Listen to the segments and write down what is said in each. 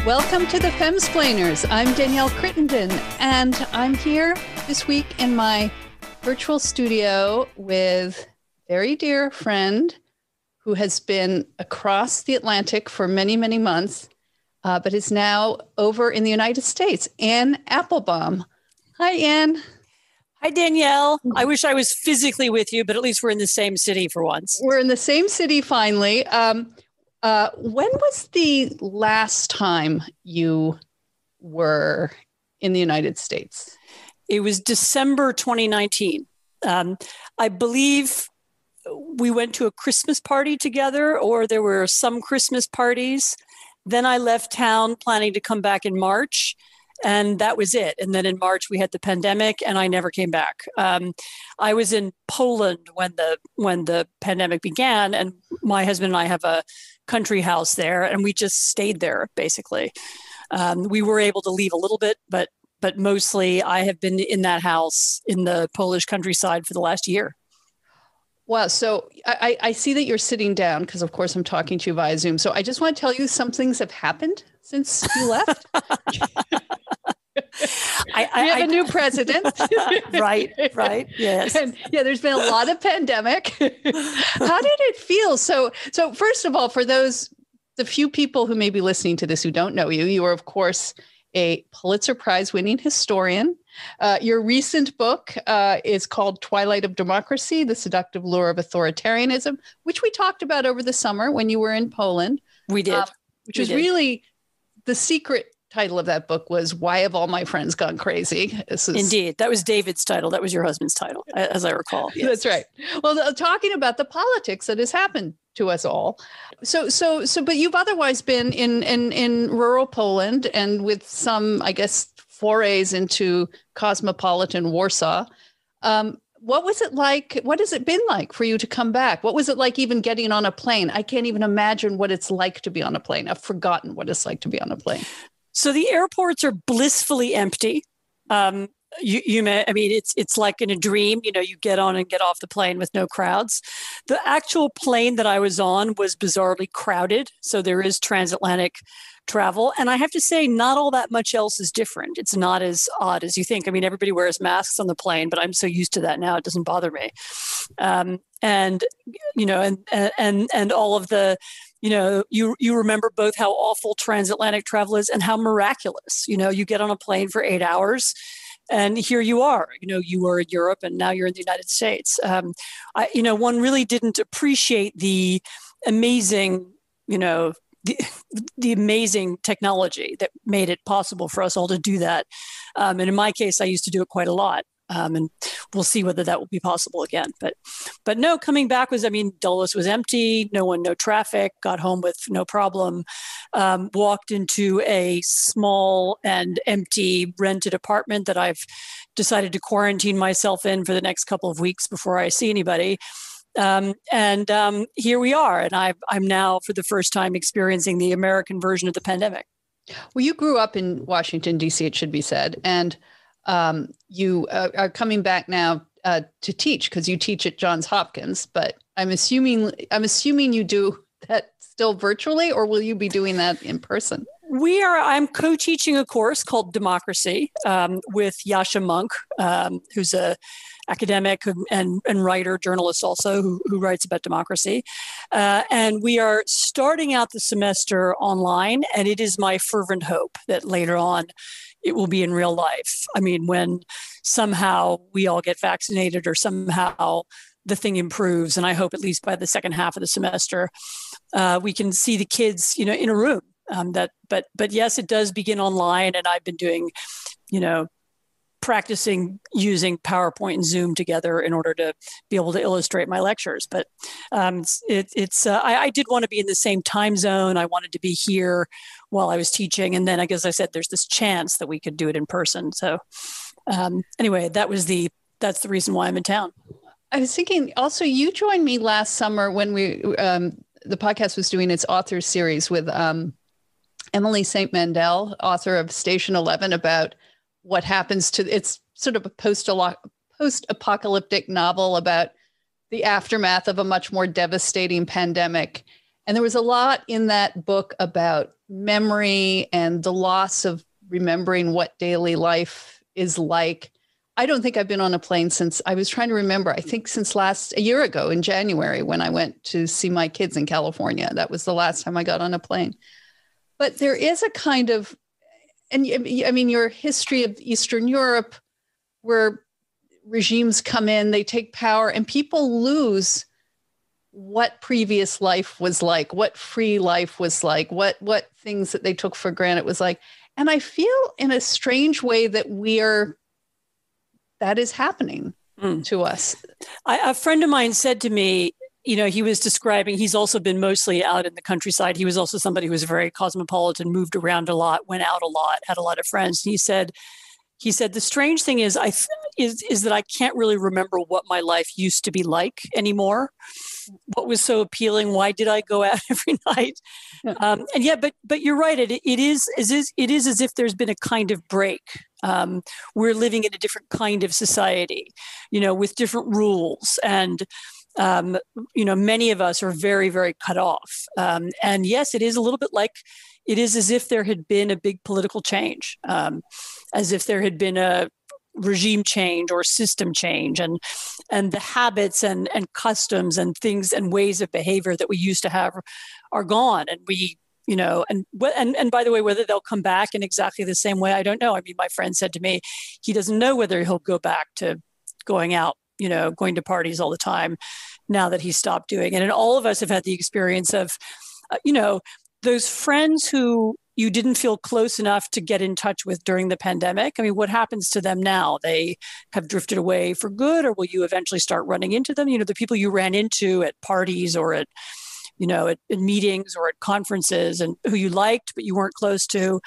Welcome to the Femsplainers. I'm Danielle Crittenden, and I'm here this week in my virtual studio with a very dear friend who has been across the Atlantic for many, many months, but is now over in the United States, Anne Applebaum. Hi, Anne. Hi, Danielle. I wish I was physically with you, but at least we're in the same city for once. We're in the same city finally. When was the last time you were in the United States? It was December 2019. I believe we went to a Christmas party together, or there were some Christmas parties. Then I left town planning to come back in March. And that was it. And then in March, we had the pandemic and I never came back. I was in Poland when the pandemic began, and my husband and I have a country house there, and we just stayed there, basically. We were able to leave a little bit, but mostly I have been in that house in the Polish countryside for the last year. Wow. So I see that you're sitting down because, of course, I'm talking to you via Zoom. So I just want to tell you some things have happened since you left. We have a new president. Right, yes. And yeah, there's been a lot of pandemic. How did it feel? So first of all, for the few people who may be listening to this who don't know you, you are, of course, a Pulitzer-Prize winning historian. Your recent book is called Twilight of Democracy, The Seductive Lure of Authoritarianism, which we talked about over the summer when you were in Poland. We did. Which was really the secret title of that book was Why Have All My Friends Gone Crazy? Indeed. That was David's title. That was your husband's title, as I recall. Yes. That's right. Well, talking about the politics that has happened to us all. But you've otherwise been in rural Poland and with some, I guess, forays into cosmopolitan Warsaw. What was it like? What has it been like for you to come back? What was it like even getting on a plane? I can't even imagine what it's like to be on a plane. I've forgotten what it's like to be on a plane. So the airports are blissfully empty. It's like in a dream, you get on and get off the plane with no crowds. The actual plane that I was on was bizarrely crowded. So there is transatlantic travel. And I have to say, not all that much else is different. It's not as odd as you think. I mean, everybody wears masks on the plane, but I'm so used to that now, it doesn't bother me. And all of the, you remember both how awful transatlantic travel is and how miraculous, you get on a plane for 8 hours and here you are, you were in Europe and now you're in the United States. One really didn't appreciate the amazing, the amazing technology that made it possible for us all to do that. And in my case, I used to do it quite a lot. And we'll see whether that will be possible again. But no, coming back was, Dulles was empty, no traffic, got home with no problem, walked into a small and empty rented apartment that I've decided to quarantine myself in for the next couple of weeks before I see anybody. Here we are. And I'm now, for the first time, experiencing the American version of the pandemic. Well, you grew up in Washington, D.C., it should be said. And you are coming back now to teach because you teach at Johns Hopkins. But I'm assuming you do that still virtually, or will you be doing that in person? I'm co-teaching a course called Democracy with Yascha Mounk, who's a academic and writer, journalist also, who writes about democracy. And we are starting out the semester online, and it is my fervent hope that later on it will be in real life. When somehow we all get vaccinated or somehow the thing improves, and I hope at least by the second half of the semester, we can see the kids, in a room. But yes, it does begin online, and I've been doing, practicing using PowerPoint and Zoom together in order to be able to illustrate my lectures. But I did want to be in the same time zone. I wanted to be here while I was teaching. And then, as I said, there's this chance that we could do it in person. So anyway, that's the reason why I'm in town. I was thinking also, you joined me last summer when the podcast was doing its author series with Emily St. Mandel, author of Station 11, about what happens to, it's sort of a post-apocalyptic novel about the aftermath of a much more devastating pandemic. And there was a lot in that book about memory and the loss of remembering what daily life is like. I don't think I've been on a plane since, I was trying to remember, I think since a year ago in January when I went to see my kids in California. That was the last time I got on a plane. But there is a kind of, and I mean, your history of Eastern Europe, where regimes come in, they take power, and people lose what previous life was like, what free life was like, what things that they took for granted was like. And I feel in a strange way that that is happening to us. A friend of mine said to me, he was describing, he's also been mostly out in the countryside. He was also somebody who was very cosmopolitan, moved around a lot, went out a lot, had a lot of friends. He said, the strange thing is that I can't really remember what my life used to be like anymore. What was so appealing? Why did I go out every night? And yeah, but you're right. It is as if there's been a kind of break. We're living in a different kind of society, with different rules, and many of us are very, very cut off. And yes, it is a little bit like it is as if there had been a big political change, as if there had been a regime change or system change, and the habits and customs and things and ways of behavior that we used to have are gone. And we, and by the way, whether they'll come back in exactly the same way, I don't know. I mean, my friend said to me, he doesn't know whether he'll go back to going out, going to parties all the time now that he stopped doing it. And all of us have had the experience of, those friends who you didn't feel close enough to get in touch with during the pandemic. I mean, what happens to them now? They have drifted away for good, or will you eventually start running into them? The people you ran into at parties or at meetings or at conferences, and who you liked but you weren't close to,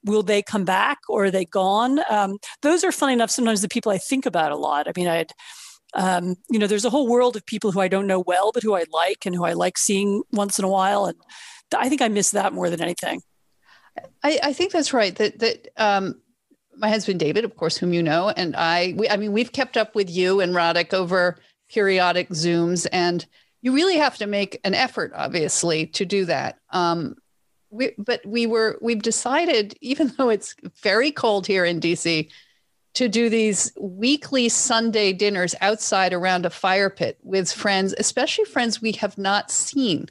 will they come back, or are they gone? Those are, funny enough, sometimes the people I think about a lot. I mean, there's a whole world of people who I don't know well, but who I like and who I like seeing once in a while. And I think I miss that more than anything. I think that's right. That my husband, David, of course, whom you know, and we've kept up with you and Roddick over periodic Zooms, and you really have to make an effort, obviously, to do that. We've decided, even though it's very cold here in DC, to do these weekly Sunday dinners outside around a fire pit with friends, especially friends we have not seen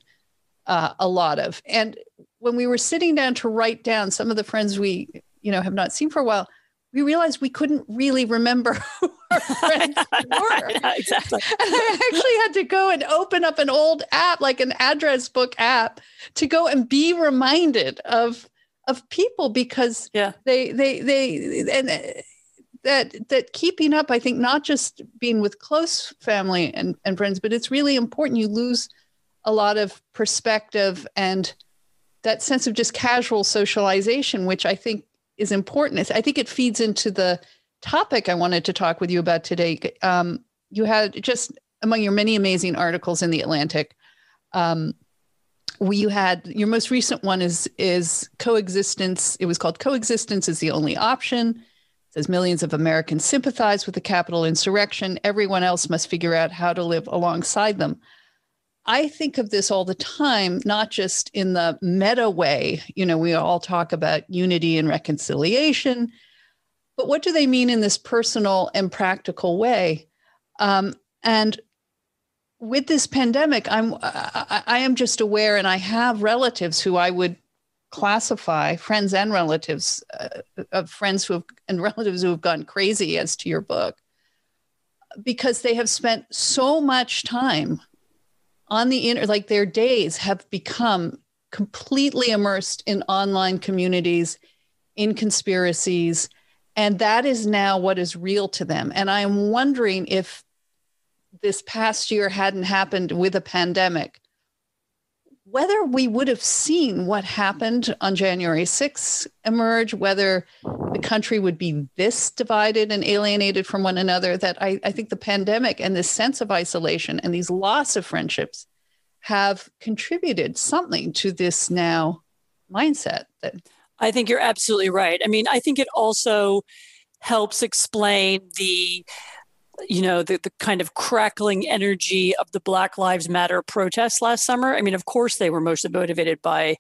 a lot of. And when we were sitting down to write down some of the friends we, have not seen for a while, we realized we couldn't really remember who our friends were. Yeah, exactly. And I actually had to go and open up an old app, like an address book app, to go and be reminded of people, because that keeping up, I think, not just being with close family and friends, but it's really important. You lose a lot of perspective and that sense of just casual socialization, which I think is important. I think it feeds into the topic I wanted to talk with you about today. You had, just among your many amazing articles in The Atlantic, you had your most recent one is Coexistence. It was called Coexistence is the Only Option. It says millions of Americans sympathize with the Capitol insurrection. Everyone else must figure out how to live alongside them. I think of this all the time, not just in the meta way. We all talk about unity and reconciliation, but what do they mean in this personal and practical way? And with this pandemic, I am just aware, and I have relatives who I would classify, friends and relatives, of friends and relatives who have gone crazy, as to your book, because they have spent so much time on the internet, like their days have become completely immersed in online communities, in conspiracies, and that is now what is real to them. And I'm wondering if this past year hadn't happened with a pandemic, whether we would have seen what happened on January 6th emerge, whether the country would be this divided and alienated from one another. That I think the pandemic and this sense of isolation and these loss of friendships have contributed something to this now mindset. I think you're absolutely right. I mean, I think it also helps explain the kind of crackling energy of the Black Lives Matter protests last summer. I mean, of course, they were mostly motivated by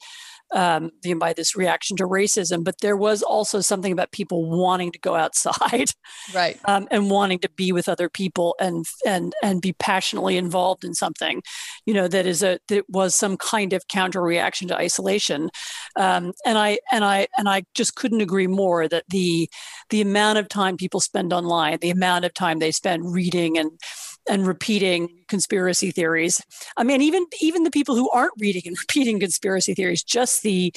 by this reaction to racism, but there was also something about people wanting to go outside, right, and wanting to be with other people and be passionately involved in something, that was some kind of counter reaction to isolation. And I just couldn't agree more that the amount of time people spend online, the amount of time they spend reading and repeating conspiracy theories. I mean, even the people who aren't reading and repeating conspiracy theories, just the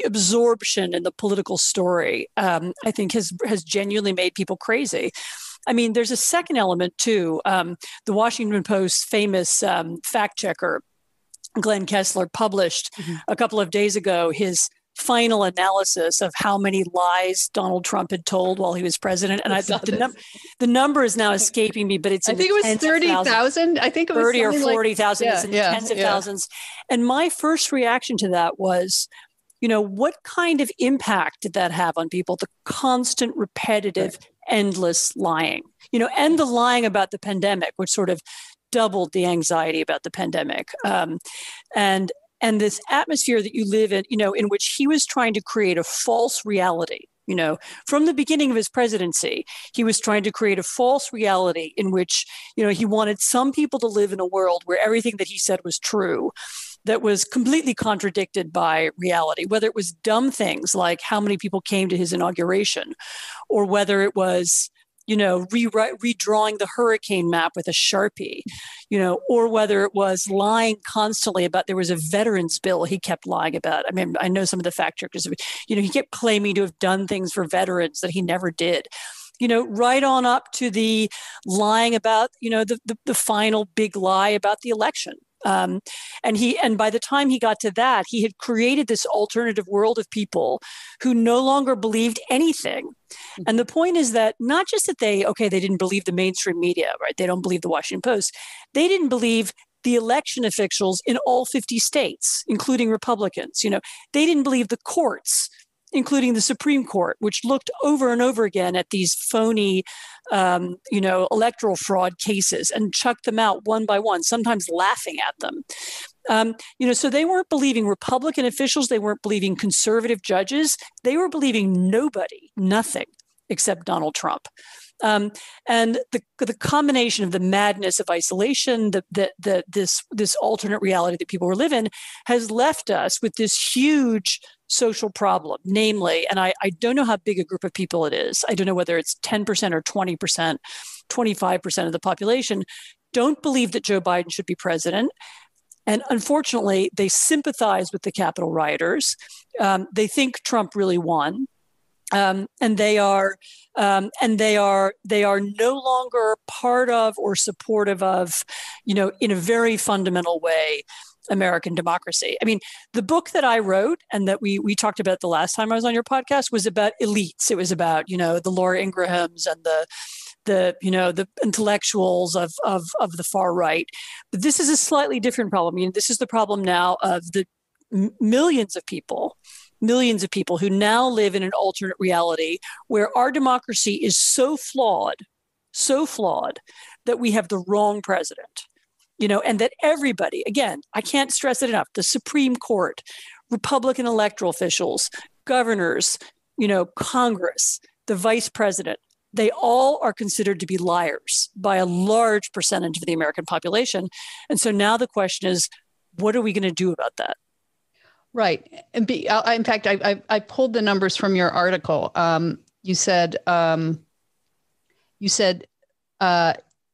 absorption in the political story, I think has genuinely made people crazy. I mean, there's a second element too. The Washington Post famous fact checker, Glenn Kessler, published a couple of days ago his final analysis of how many lies Donald Trump had told while he was president. And the number is now escaping me, but I think it was 30,000. I think it was 30 or 40,000. Like, it's in the tens of thousands. And my first reaction to that was, what kind of impact did that have on people? The constant, repetitive, endless lying, and the lying about the pandemic, which sort of doubled the anxiety about the pandemic. And this atmosphere that you live in, in which he was trying to create a false reality. From the beginning of his presidency, he was trying to create a false reality in which, he wanted some people to live in a world where everything that he said was true, that was completely contradicted by reality, whether it was dumb things like how many people came to his inauguration, or whether it was, redrawing the hurricane map with a Sharpie, or whether it was lying constantly about there was a veterans bill he kept lying about. I mean, I know some of the fact checkers, he kept claiming to have done things for veterans that he never did. Right on up to the lying about, the final big lie about the election. And by the time he got to that, he had created this alternative world of people who no longer believed anything. And the point is that not just that they didn't believe the mainstream media, right? They don't believe the Washington Post. They didn't believe the election officials in all 50 states, including Republicans. They didn't believe the courts, including the Supreme Court, which looked over and over again at these phony, electoral fraud cases and chucked them out one by one, sometimes laughing at them. So they weren't believing Republican officials. They weren't believing conservative judges. They were believing nothing except Donald Trump. And the combination of the madness of isolation, this alternate reality that people were living, has left us with this huge social problem, namely, and I don't know how big a group of people it is. I don't know whether it's 10% or 20%, 25% of the population don't believe that Joe Biden should be president. And unfortunately, they sympathize with the Capitol rioters. They think Trump really won. And they are no longer part of or supportive of, in a very fundamental way, American democracy. I mean, the book that I wrote and that we talked about the last time I was on your podcast was about elites. It was about, the Laura Ingrahams and the intellectuals of the far right. But this is a slightly different problem. This is the problem now of the millions of people who now live in an alternate reality where our democracy is so flawed that we have the wrong president, and that everybody, again, I can't stress it enough, the Supreme Court, Republican electoral officials, governors, Congress, the vice president, they all are considered to be liars by a large percentage of the American population. And so now the question is, what are we going to do about that? Right. And in fact, I pulled the numbers from your article. You said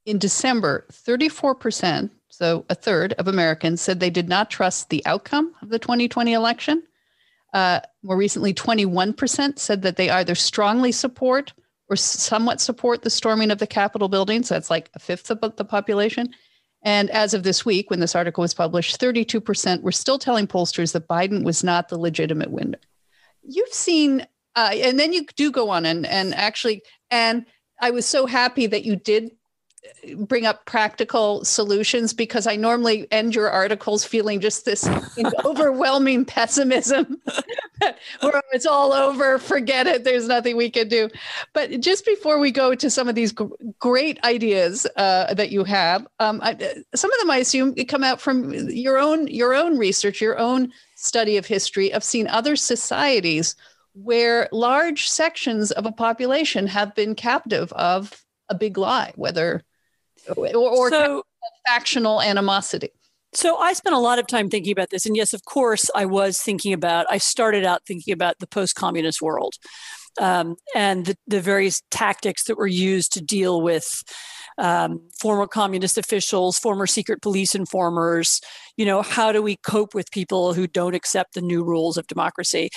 in December, 34%, so a third of Americans said they did not trust the outcome of the 2020 election. More recently, 21% said that they either strongly support or somewhat support the storming of the Capitol buildings. So that's like a fifth of the population. And as of this week, when this article was published, 32% were still telling pollsters that Biden was not the legitimate winner. You've seen, and then you do go on and actually, and I was so happy that you did bring up practical solutions, because I normally end your articles feeling just this overwhelming pessimism Where it's all over, forget it, there's nothing we can do. But just before we go to some of these great ideas that you have, some of them I assume come out from your own research, your own study of history, of seeing other societies where large sections of a population have been captive of a big lie, whether or factional animosity. So I spent a lot of time thinking about this. And yes, of course, I started out thinking about the post-communist world and the various tactics that were used to deal with former communist officials, former secret police informers. How do we cope with people who don't accept the new rules of democracy?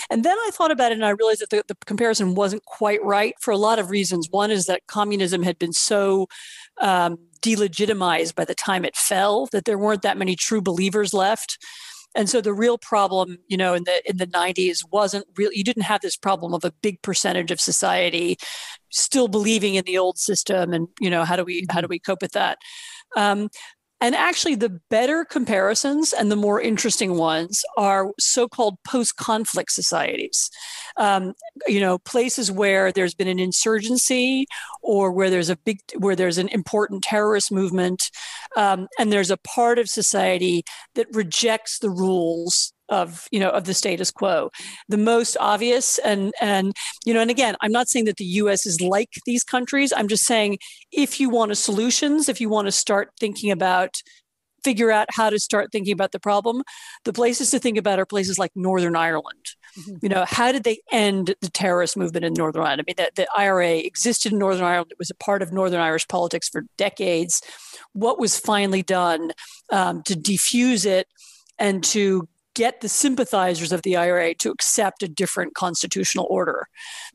And then I thought about it and I realized that the comparison wasn't quite right for a lot of reasons. One is that communism had been so delegitimized by the time it fell that there weren't that many true believers left. And so the real problem, in the 90s wasn't really, you didn't have this problem of a big percentage of society still believing in the old system. And, how do we cope with that? And actually, the better comparisons and the more interesting ones are so-called post-conflict societies. Places where there's been an insurgency or where there's an important terrorist movement, and there's a part of society that rejects the rules of the status quo. The most obvious, and again, I'm not saying that the U.S. is like these countries. I'm just saying if you want solutions, if you want to figure out how to start thinking about the problem, the places to think about are places like Northern Ireland. Mm-hmm. How did they end the terrorist movement in Northern Ireland? I mean, the IRA existed in Northern Ireland. It was a part of Northern Irish politics for decades. What was finally done to defuse it and to get the sympathizers of the IRA to accept a different constitutional order?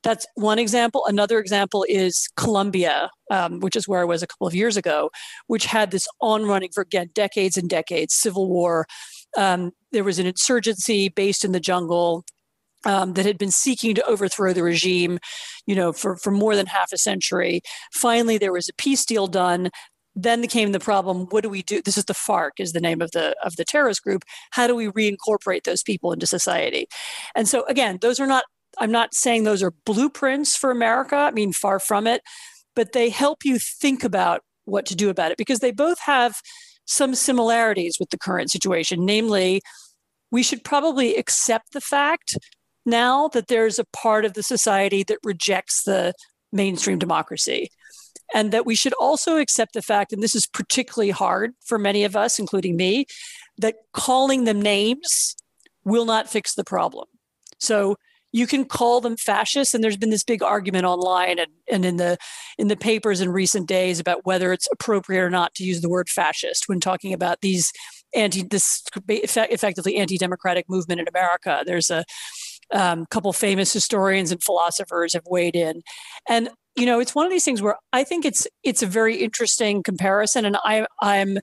That's one example. Another example is Colombia, which is where I was a couple of years ago, which had this on-running for, again, decades and decades, civil war. There was an insurgency based in the jungle that had been seeking to overthrow the regime, for more than half a century. Finally, there was a peace deal done. Then came the problem, what do we do? This is the FARC, is the name of the terrorist group. How do we reincorporate those people into society? And so again, I'm not saying those are blueprints for America. I mean, far from it, but they help you think about what to do about it because they both have some similarities with the current situation. Namely, we should probably accept the fact now that there's a part of the society that rejects the mainstream democracy. And that we should also accept the fact, and this is particularly hard for many of us, including me, that calling them names will not fix the problem. So you can call them fascists, and there's been this big argument online and in the papers in recent days about whether it's appropriate or not to use the word fascist when talking about this effectively anti-democratic movement in America. There's a couple famous historians and philosophers have weighed in, and it's one of these things where I think it's a very interesting comparison, and I'm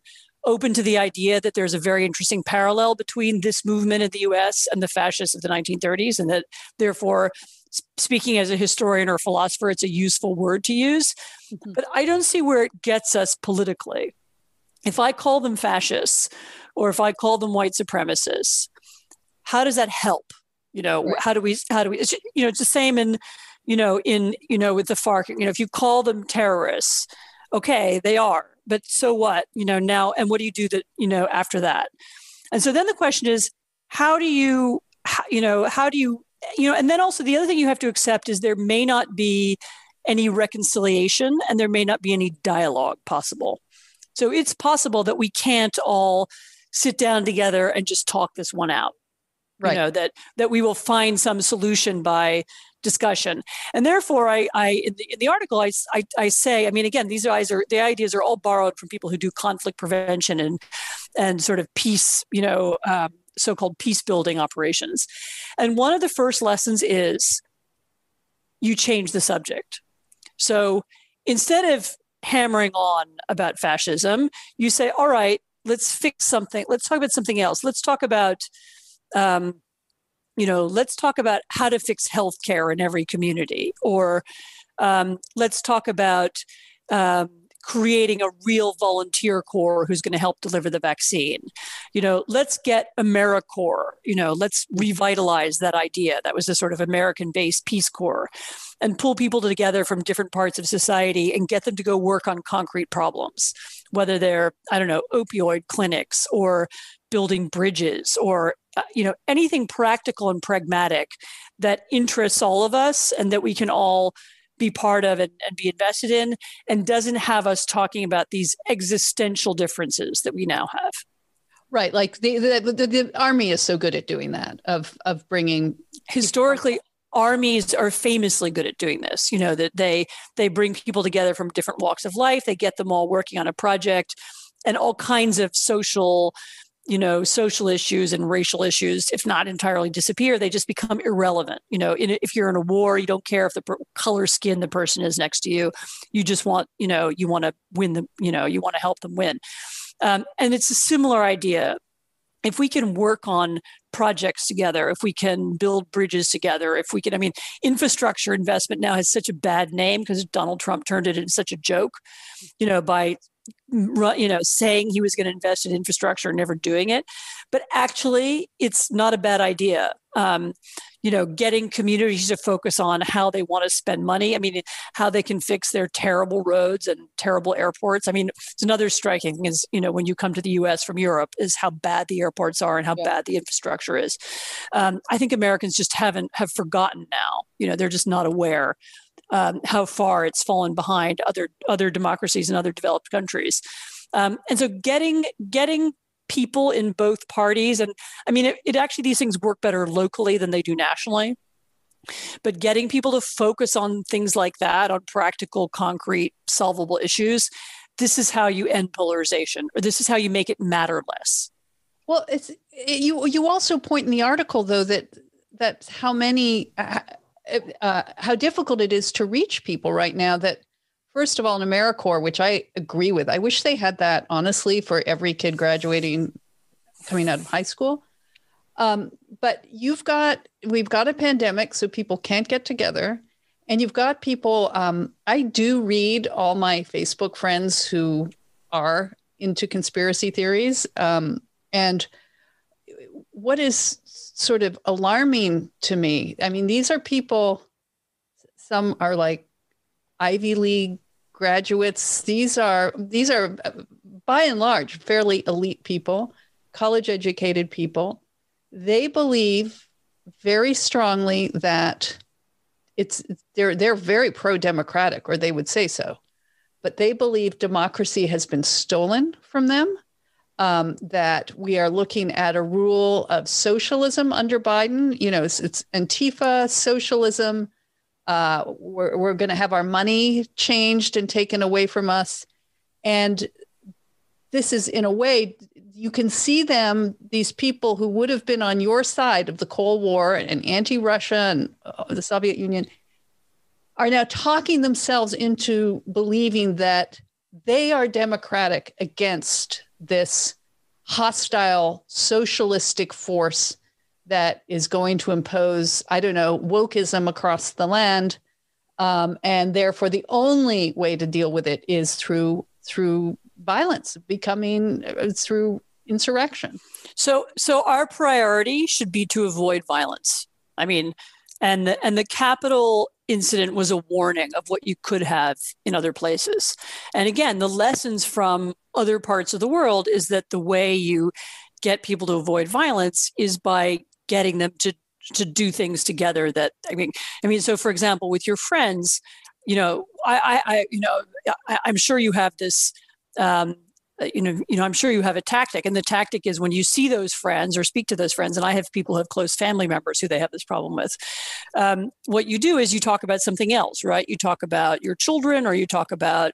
open to the idea that there's a very interesting parallel between this movement in the U.S. and the fascists of the 1930s, and that therefore, speaking as a historian or philosopher, it's a useful word to use. Mm-hmm. But I don't see where it gets us politically. If I call them fascists or if I call them white supremacists, how does that help? Right. How do we, it's the same in with the FARC, if you call them terrorists, okay, they are, but so what, now, and what do you do that, after that? And so then the question is, how do you, and then also the other thing you have to accept is there may not be any reconciliation and there may not be any dialogue possible. So it's possible that we can't all sit down together and just talk this one out. Right. That we will find some solution by discussion. And therefore, in the article, I say, I mean, again, the ideas are all borrowed from people who do conflict prevention and sort of peace, so-called peace building operations. And one of the first lessons is you change the subject. So instead of hammering on about fascism, you say, all right, let's fix something. Let's talk about something else. Let's talk about let's talk about how to fix healthcare in every community, or let's talk about creating a real volunteer corps who's going to help deliver the vaccine. Let's get AmeriCorps, let's revitalize that idea. That was a sort of American-based Peace Corps, and pull people together from different parts of society and get them to go work on concrete problems, whether they're, opioid clinics or building bridges or, anything practical and pragmatic that interests all of us and that we can all be part of and be invested in, and doesn't have us talking about these existential differences that we now have. Right. Like the army is so good at doing that, of bringing. Historically, armies are famously good at doing this, that they bring people together from different walks of life. They get them all working on a project, and all kinds of social issues and racial issues, if not entirely disappear, they just become irrelevant. If you're in a war, you don't care if the color skin the person is next to you. You just want, you want to win them, you want to help them win. And it's a similar idea. If we can work on projects together, if we can build bridges together, if we can, infrastructure investment now has such a bad name because Donald Trump turned it into such a joke, by saying he was going to invest in infrastructure and never doing it. But actually, it's not a bad idea. Getting communities to focus on how they want to spend money. How they can fix their terrible roads and terrible airports. It's another striking thing is, when you come to the U.S. from Europe, is how bad the airports are and how bad the infrastructure is. I think Americans just have forgotten now. They're just not aware how far it's fallen behind other democracies and other developed countries. And so getting people in both parties, and it actually, these things work better locally than they do nationally, but getting people to focus on things like that, on practical, concrete, solvable issues, this is how you end polarization, or this is how you make it matter less. Well, you also point in the article, though, that how difficult it is to reach people right now. That, first of all, in AmeriCorps, which I agree with, I wish they had that, honestly, for every kid coming out of high school. But we've got a pandemic, so people can't get together. And you've got people, I do read all my Facebook friends who are into conspiracy theories. And what is sort of alarming to me, these are people, some are like Ivy League graduates. These are by and large fairly elite people, college educated people. They believe very strongly that they're very pro-democratic, or they would say so, but they believe democracy has been stolen from them. That we are looking at a rule of socialism under Biden. It's Antifa socialism. We're going to have our money changed and taken away from us. And this is, in a way, you can see them, these people who would have been on your side of the Cold War and anti-Russia and the Soviet Union, are now talking themselves into believing that they are democratic against this hostile socialistic force that is going to impose, wokeism across the land. And therefore, the only way to deal with it is through violence, through insurrection. So our priority should be to avoid violence. And the Capitol incident was a warning of what you could have in other places. And again, the lessons from other parts of the world is that the way you get people to avoid violence is by getting them to do things together. So for example, with your friends, I'm sure you have this, I'm sure you have a tactic, and the tactic is when you see those friends or speak to those friends, and I have people who have close family members who they have this problem with. What you do is you talk about something else, right? You talk about your children, or you talk about,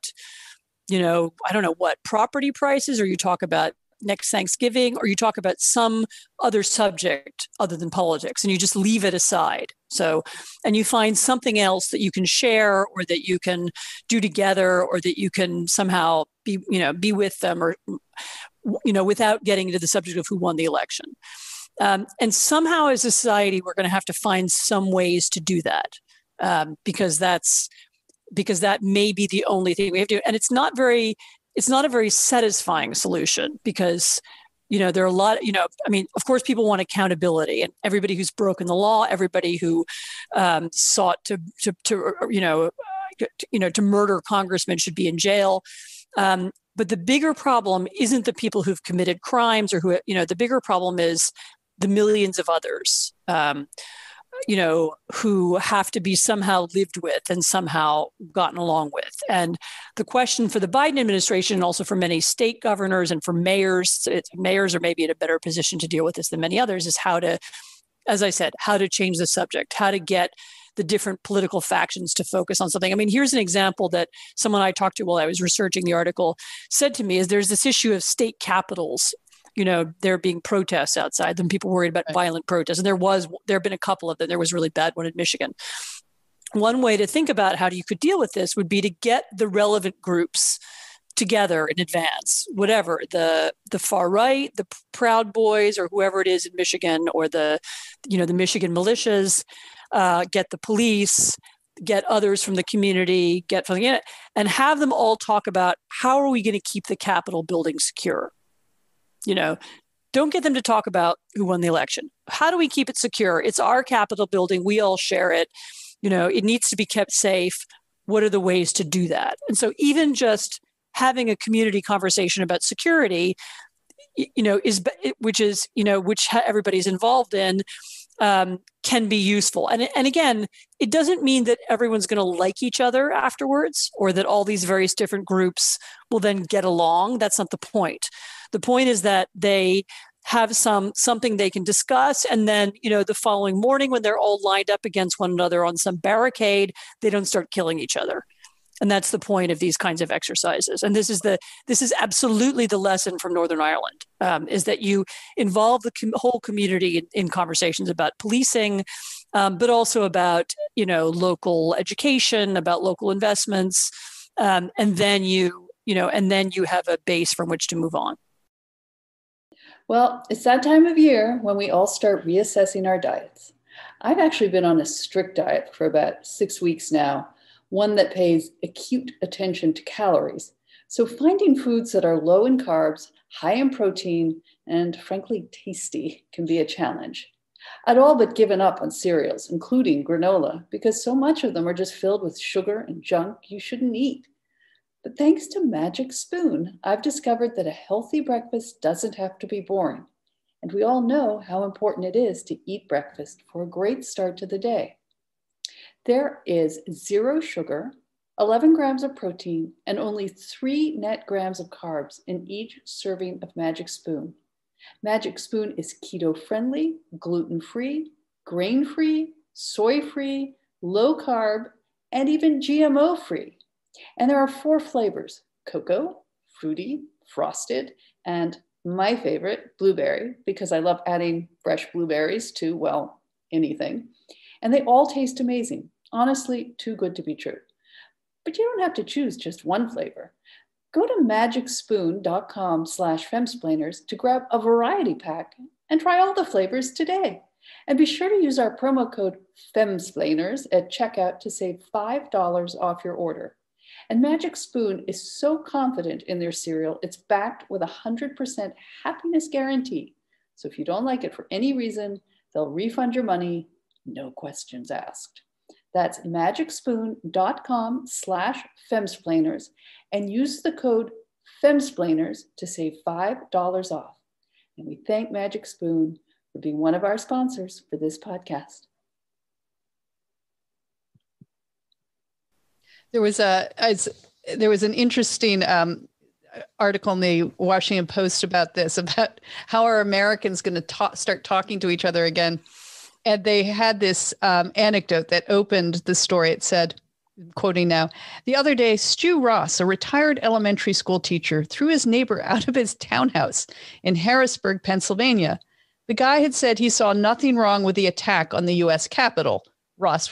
property prices, or you talk about next Thanksgiving, or you talk about some other subject other than politics, and you just leave it aside. And you find something else that you can share, or that you can do together, or that you can somehow be with them, or, without getting into the subject of who won the election. And somehow as a society, we're going to have to find some ways to do that, because that's because that may be the only thing we have to do. And it's not a very satisfying solution because, there are a lot, of course, people want accountability, and everybody who's broken the law, everybody who sought to murder congressmen should be in jail. But the bigger problem isn't the people who've committed crimes or the bigger problem is the millions of others, who have to be somehow lived with and somehow gotten along with. And the question for the Biden administration, and also for many state governors and for mayors, mayors are maybe in a better position to deal with this than many others, is how to, as I said, how to change the subject, how to get the different political factions to focus on something. I mean, here's an example that someone I talked to while I was researching the article said to me is there's this issue of state capitals. There being protests outside them, people worried about violent protests. And there have been a couple of them. There was a really bad one in Michigan. One way to think about how you could deal with this would be to get the relevant groups together in advance, whatever, the far right, the Proud Boys, or whoever it is in Michigan, or the Michigan militias, get the police, get others from the community, and have them all talk about how are we going to keep the Capitol building secure? Don't get them to talk about who won the election. How do we keep it secure? It's our Capitol building. We all share it. It needs to be kept safe. What are the ways to do that? And so even just having a community conversation about security, which everybody's involved in, can be useful. And again, it doesn't mean that everyone's going to like each other afterwards, or that all these various different groups will then get along. That's not the point. The point is that they have something they can discuss, and then the following morning, when they're all lined up against one another on some barricade, they don't start killing each other. And that's the point of these kinds of exercises. And this is absolutely the lesson from Northern Ireland, is that you involve the whole community in conversations about policing, but also about local education, about local investments, and then you have a base from which to move on. Well, it's that time of year when we all start reassessing our diets. I've actually been on a strict diet for about 6 weeks now, one that pays acute attention to calories. So finding foods that are low in carbs, high in protein, and frankly tasty can be a challenge. I'd all but given up on cereals, including granola, because so much of them are just filled with sugar and junk you shouldn't eat. But thanks to Magic Spoon, I've discovered that a healthy breakfast doesn't have to be boring. And we all know how important it is to eat breakfast for a great start to the day. There is 0 sugar, 11 grams of protein, and only 3 net grams of carbs in each serving of Magic Spoon. Magic Spoon is keto-friendly, gluten-free, grain-free, soy-free, low-carb, and even GMO-free. And there are 4 flavors: cocoa, fruity, frosted, and my favorite, blueberry, because I love adding fresh blueberries to, well, anything. And they all taste amazing. Honestly, too good to be true. But you don't have to choose just one flavor. Go to magicspoon.com/femsplainers to grab a variety pack and try all the flavors today. And be sure to use our promo code FEMSPLAINERS at checkout to save $5 off your order. And Magic Spoon is so confident in their cereal, it's backed with a 100% happiness guarantee. So if you don't like it for any reason, they'll refund your money, no questions asked. That's magicspoon.com/femsplainers and use the code FEMSPLAINERS to save $5 off. And we thank Magic Spoon for being one of our sponsors for this podcast. There was an interesting article in the Washington Post about this, about how are Americans going to start talking to each other again. And they had this anecdote that opened the story. It said, quoting now, "The other day, Stu Ross, a retired elementary school teacher, threw his neighbor out of his townhouse in Harrisburg, Pennsylvania. The guy had said he saw nothing wrong with the attack on the U.S. Capitol. Ross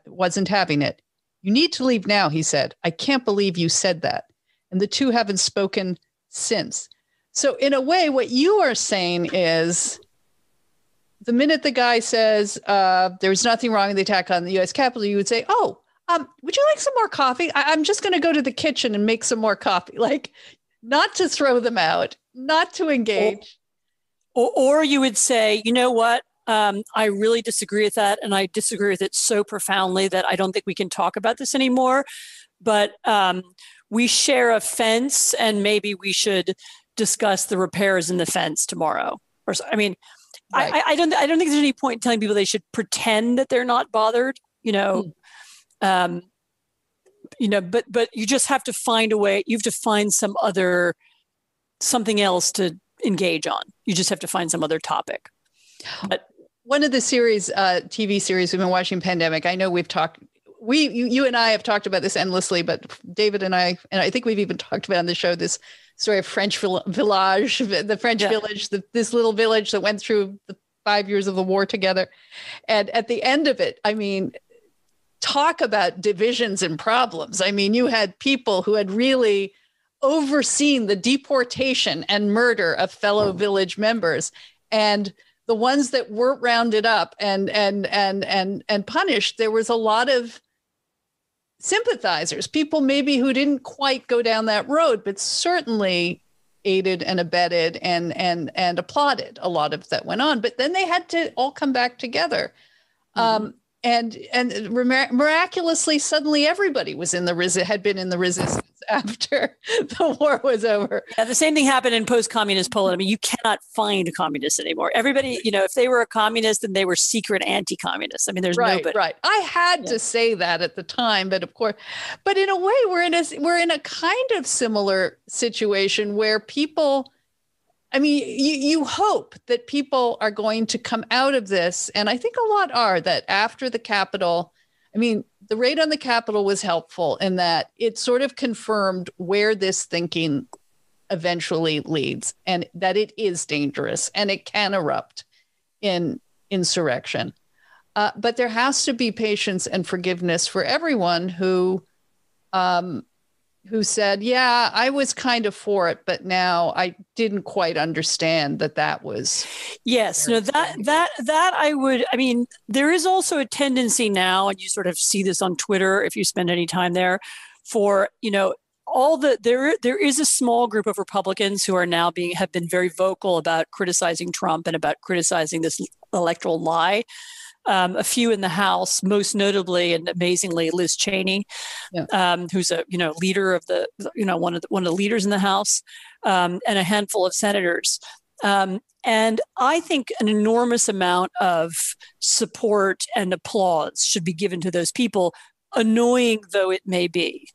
wasn't having it. 'You need to leave now,' he said. 'I can't believe you said that.' And the two haven't spoken since." So in a way, what you are saying is, the minute the guy says there was nothing wrong with the attack on the U.S. Capitol, you would say, "Oh, Would you like some more coffee? I'm just going to go to the kitchen and make some more coffee. Like, not to throw them out, not to engage. Or you would say, you know what? I really disagree with that. And I disagree with it so profoundly that I don't think we can talk about this anymore. But we share a fence, and maybe we should discuss the repairs in the fence tomorrow. Or I mean, right. I don't think there's any point in telling people they should pretend that they're not bothered, but you just have to find a way. You have to find something else to engage on. You just have to find some other topic. But one of the TV series we've been watching, Pandemic, I know we've talked, you and I have talked about this endlessly, but David and I think we've even talked about on the show, this story of French village, the French village, this little village that went through the 5 years of the war together. And at the end of it, I mean, talk about divisions and problems. I mean, you had people who had really overseen the deportation and murder of fellow village members, and the ones that weren't rounded up and punished, there was a lot of sympathizers, people maybe who didn't quite go down that road, but certainly aided and abetted and applauded a lot of that went on. But then they had to all come back together. And miraculously, suddenly everybody was had been in the resistance after the war was over. Yeah, the same thing happened in post-communist Poland. I mean, you cannot find communists anymore. Everybody, if they were a communist, then they were secret anti-communists. I mean, there's nobody. Right. I had to say that at the time, but of course, but in a way, we're in a kind of similar situation where people. I mean, you hope that people are going to come out of this, and I think a lot are, that after the Capitol, I mean, the raid on the Capitol was helpful in that it sort of confirmed where this thinking eventually leads, and that it is dangerous and it can erupt in insurrection. But there has to be patience and forgiveness for everyone who said, yeah, I was kind of for it, but now I didn't quite understand that was. Yes, no, that I would, I mean, there is also a tendency now, and you sort of see this on Twitter if you spend any time there, for, there is a small group of Republicans who are now have been very vocal about criticizing Trump and about criticizing this electoral lie. A few in the House, most notably and amazingly Liz Cheney, who's a leader of the one of the leaders in the House, and a handful of senators. And I think an enormous amount of support and applause should be given to those people, annoying though it may be.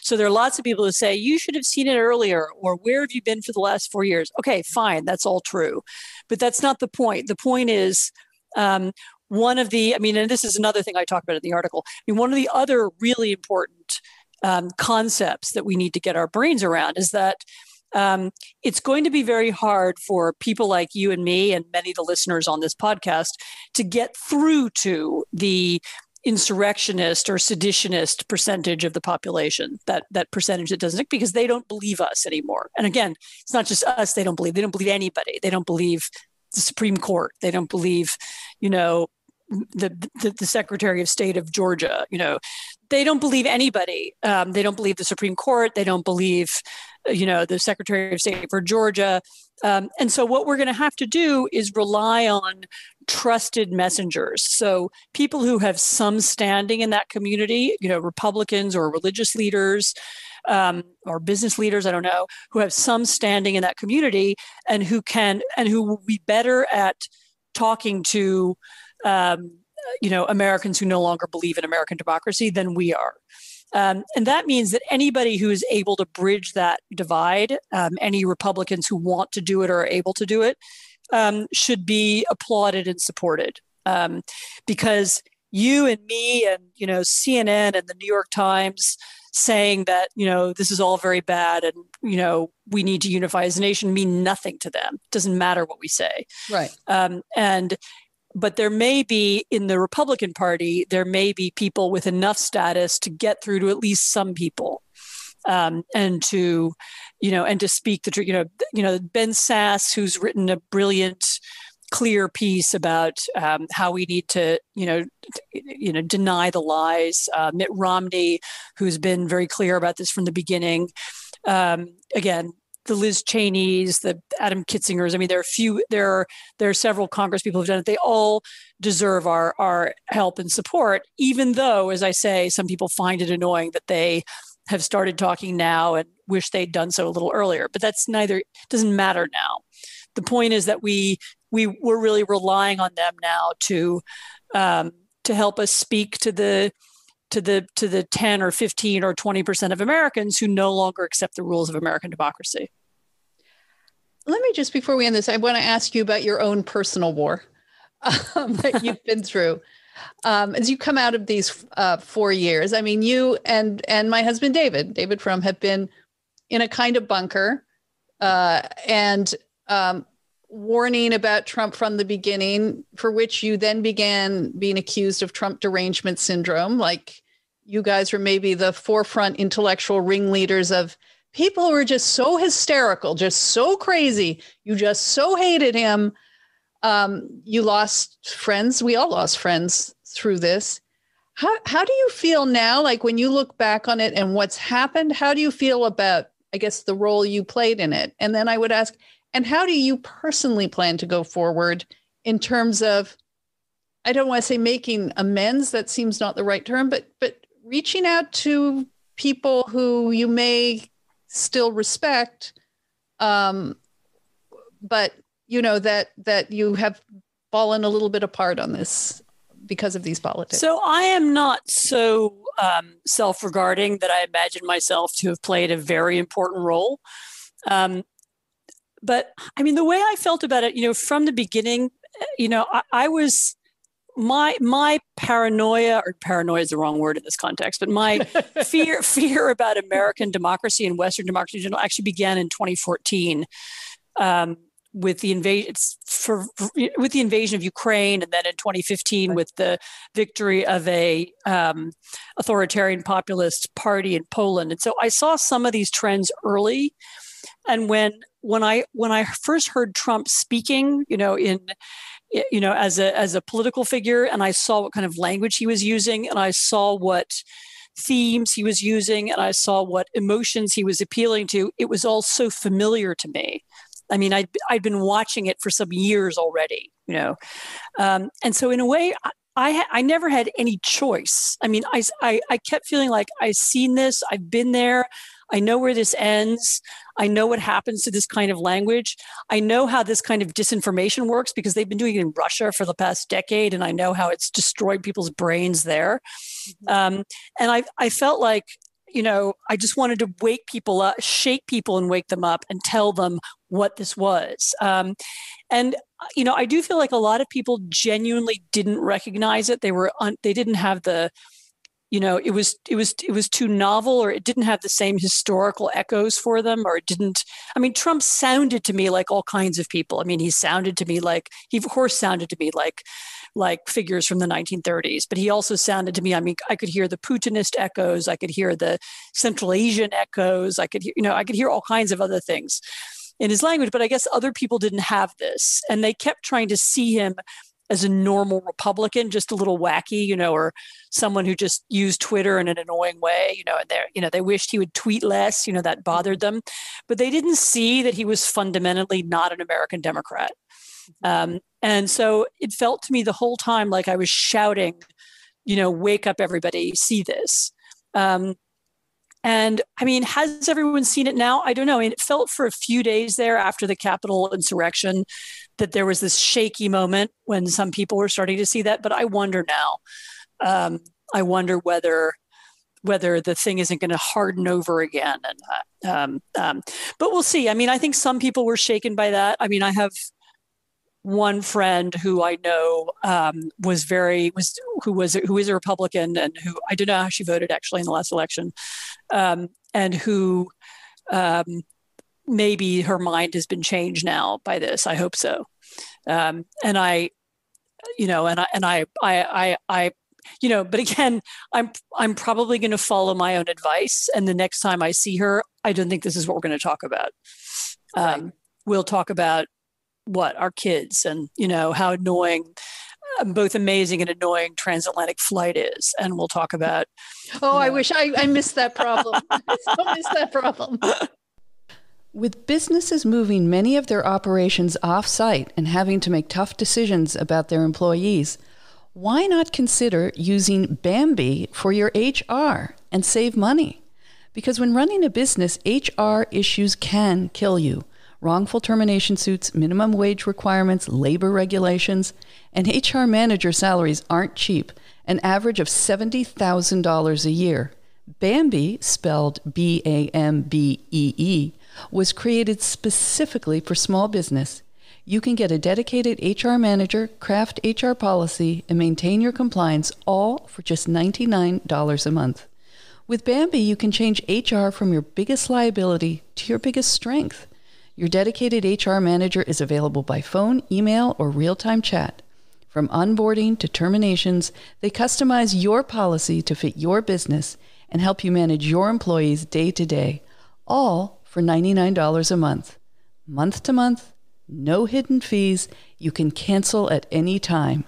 So there are lots of people who say you should have seen it earlier, or where have you been for the last 4 years? Okay, fine, that's all true, but that's not the point. The point is. And this is another thing I talk about in the article. I mean, one of the other really important concepts that we need to get our brains around is that it's going to be very hard for people like you and me and many of the listeners on this podcast to get through to the insurrectionist or seditionist percentage of the population, that percentage that doesn't, because they don't believe us anymore. And again, it's not just us they don't believe anybody. They don't believe the Supreme Court. They don't believe, the Secretary of State of Georgia. They don't believe anybody. They don't believe the Supreme Court. They don't believe, the Secretary of State for Georgia. And so what we're going to have to do is rely on trusted messengers. So people who have some standing in that community, Republicans or religious leaders, or business leaders, I don't know, who have some standing in that community and who will be better at talking to, Americans who no longer believe in American democracy than we are. And that means that anybody who is able to bridge that divide, any Republicans who want to do it or are able to do it, should be applauded and supported. Because you and me and, CNN and the New York Times saying that, this is all very bad and, we need to unify as a nation mean nothing to them. It doesn't matter what we say. Right. But there may be, in the Republican Party, there may be people with enough status to get through to at least some people, and to speak the truth. Ben Sass, who's written a brilliant clear piece about how we need to, deny the lies. Mitt Romney, who's been very clear about this from the beginning. Again, the Liz Cheneys, the Adam Kitzingers. I mean, there are several Congress people who've done it. They all deserve our help and support, even though, as I say, some people find it annoying that they have started talking now and wish they'd done so a little earlier. But doesn't matter now. The point is that we're really relying on them now to help us speak to the 10 or 15 or 20% of Americans who no longer accept the rules of American democracy. Let me just, before we end this, I want to ask you about your own personal war that you've been through. As you come out of these 4 years, I mean, you and my husband, David Frum, have been in a kind of bunker and warning about Trump from the beginning, for which you then began being accused of Trump derangement syndrome. Like, you guys were maybe the forefront intellectual ringleaders of people who were just so hysterical, just so crazy. You just so hated him. You lost friends. We all lost friends through this. How do you feel now? Like, when you look back on it and what's happened, how do you feel about, I guess, the role you played in it? And then I would ask, and how do you personally plan to go forward in terms of, I don't want to say making amends, that seems not the right term, but reaching out to people who you may still respect, but that you have fallen a little bit apart on this because of these politics. So I am not so self-regarding that I imagine myself to have played a very important role. But I mean, the way I felt about it, from the beginning, I was, my paranoia is the wrong word in this context, but my fear about American democracy and Western democracy in general actually began in 2014 with the invasion of Ukraine, and then in 2015 with the victory of a authoritarian populist party in Poland. And so I saw some of these trends early, and when I first heard Trump speaking, as a political figure, and I saw what kind of language he was using, and I saw what themes he was using, and I saw what emotions he was appealing to, it was all so familiar to me. I mean, I'd been watching it for some years already, and so in a way, I never had any choice. I mean, I kept feeling like I've seen this, I've been there, I know where this ends. I know what happens to this kind of language. I know how this kind of disinformation works because they've been doing it in Russia for the past decade, and I know how it's destroyed people's brains there. And I felt like, I just wanted to wake people up, shake people and wake them up and tell them what this was. And I do feel like a lot of people genuinely didn't recognize it. They didn't have the, it was too novel, or it didn't have the same historical echoes for them, or it didn't. I mean, Trump sounded to me like all kinds of people. I mean, he sounded to me like, he of course sounded to me like figures from the 1930s, but he also sounded to me, I mean, I could hear the Putinist echoes, I could hear the Central Asian echoes, I could hear all kinds of other things in his language, but I guess other people didn't have this, and they kept trying to see him as a normal Republican, just a little wacky, or someone who just used Twitter in an annoying way, and they wished he would tweet less, that bothered them, but they didn't see that he was fundamentally not an American Democrat. And so it felt to me the whole time like I was shouting, wake up, everybody, see this. And I mean, has everyone seen it now? I don't know. I mean, it felt for a few days there after the Capitol insurrection that there was this shaky moment when some people were starting to see that. But I wonder now. I wonder whether the thing isn't going to harden over again. And but we'll see. I mean, I think some people were shaken by that. I mean, I have one friend who I know who is a Republican, and who I don't know how she voted actually in the last election, and who maybe her mind has been changed now by this. I hope so. And I, but again, I'm probably going to follow my own advice, and the next time I see her, I don't think this is what we're going to talk about. Right. We'll talk about our kids and, how annoying, both amazing and annoying transatlantic flight is. And we'll talk about. I wish I missed that problem. I so missed that problem. With businesses moving many of their operations off-site and having to make tough decisions about their employees, why not consider using Bambee for your HR and save money? Because when running a business, HR issues can kill you. Wrongful termination suits, minimum wage requirements, labor regulations, and HR manager salaries aren't cheap, an average of $70,000 a year. Bambee, spelled B-A-M-B-E-E, was created specifically for small business. You can get a dedicated HR manager, craft HR policy, and maintain your compliance, all for just $99 a month. With Bambee, you can change HR from your biggest liability to your biggest strength. Your dedicated HR manager is available by phone, email, or real-time chat. From onboarding to terminations, they customize your policy to fit your business and help you manage your employees day to day, all for $99 a month. Month to month, no hidden fees. You can cancel at any time.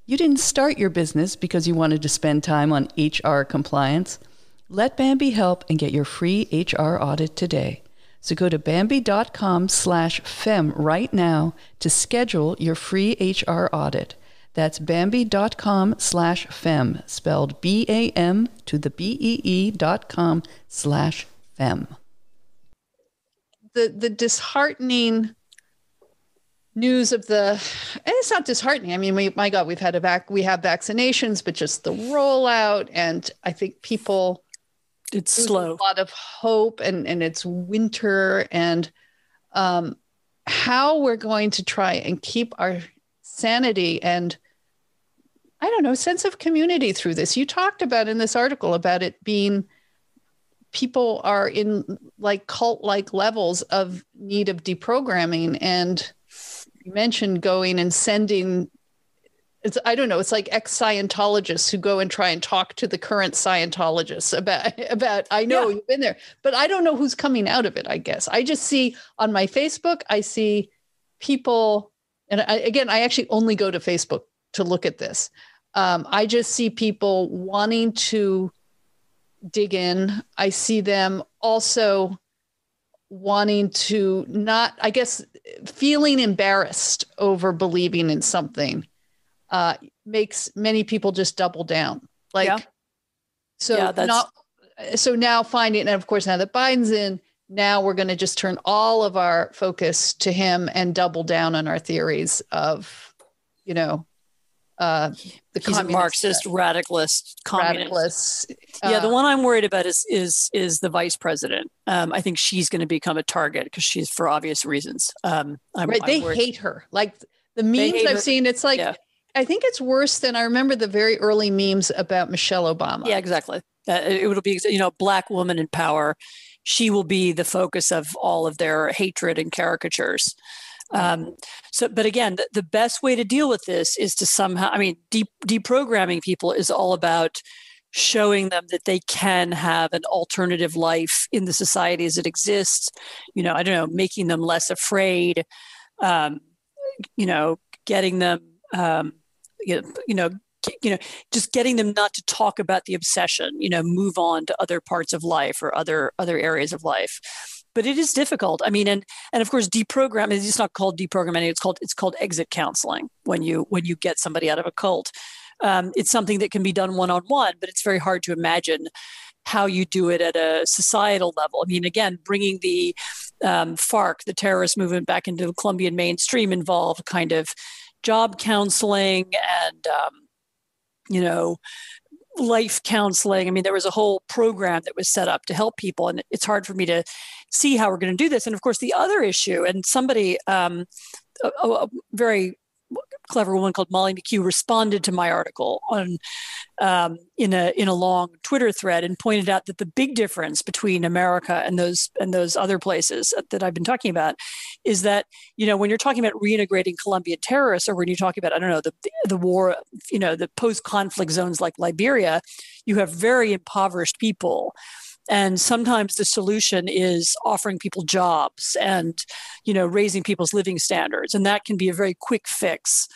You didn't start your business because you wanted to spend time on HR compliance. Let Bambee help and get your free HR audit today. So go to Bambee.com/fem right now to schedule your free HR audit. That's Bambee.com/fem, spelled B-A-M to the BEE.com/fem. The disheartening news of and it's not disheartening. I mean, my God, we have vaccinations, but just the rollout, and I think people, it's slow. A lot of hope, and it's winter, and how we're going to try and keep our sanity and, I don't know, sense of community through this. You talked about in this article about it being, people are in like cult-like levels of need of deprogramming. And you mentioned going and sending, it's like ex-Scientologists who go and try and talk to the current Scientologists about I know you've been there, but I don't know who's coming out of it, I guess. I just see on my Facebook, I see people, and I actually only go to Facebook to look at this. I just see people wanting to dig in. I see them also wanting to not, I guess, feeling embarrassed over believing in something makes many people just double down. So now finding, and of course, now that Biden's in, now we're going to just turn all of our focus to him and double down on our theories of, he's a Marxist, radicalist, communist. The one I'm worried about is the vice president. I think she's going to become a target because she's, for obvious reasons. They hate her. Like the memes I've seen, it's like, I think it's worse than, I remember the very early memes about Michelle Obama. Yeah, exactly. It will be, Black woman in power. She will be the focus of all of their hatred and caricatures. But again, the best way to deal with this is to somehow, deprogramming people is all about showing them that they can have an alternative life in the society as it exists. Making them less afraid, getting them, just getting them not to talk about the obsession, move on to other parts of life or other areas of life. But it is difficult. And of course, deprogramming, it's not called deprogramming. It's called exit counseling when you get somebody out of a cult. It's something that can be done one-on-one, but it's very hard to imagine how you do it at a societal level. Again, bringing the FARC, the terrorist movement, back into the Colombian mainstream involved kind of job counseling and, life counseling. There was a whole program that was set up to help people, and it's hard for me to see how we're going to do this. And of course, the other issue, and somebody, a very clever woman called Molly McHugh, responded to my article on in a long Twitter thread and pointed out that the big difference between America and those other places that I've been talking about is that, when you're talking about reintegrating Colombian terrorists, or when you're talking about, the war, the post-conflict zones like Liberia, you have very impoverished people And sometimes the solution is offering people jobs and, raising people's living standards. And that can be a very quick fix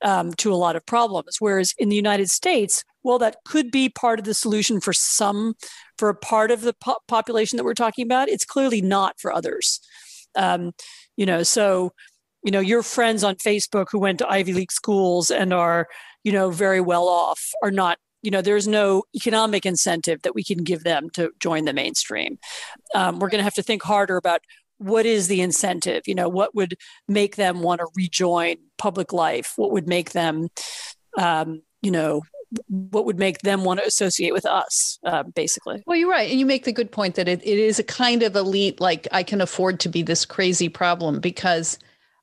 to a lot of problems. Whereas in the United States, well, that could be part of the solution for a part of the population that we're talking about. It's clearly not for others. Your friends on Facebook who went to Ivy League schools and are, very well off are not, there's no economic incentive that we can give them to join the mainstream. We're going to have to think harder about what is the incentive, what would make them want to rejoin public life? What would make them, what would make them want to associate with us, basically. Well, you're right. And you make the good point that it is a kind of elite, like I can afford to be this crazy problem, because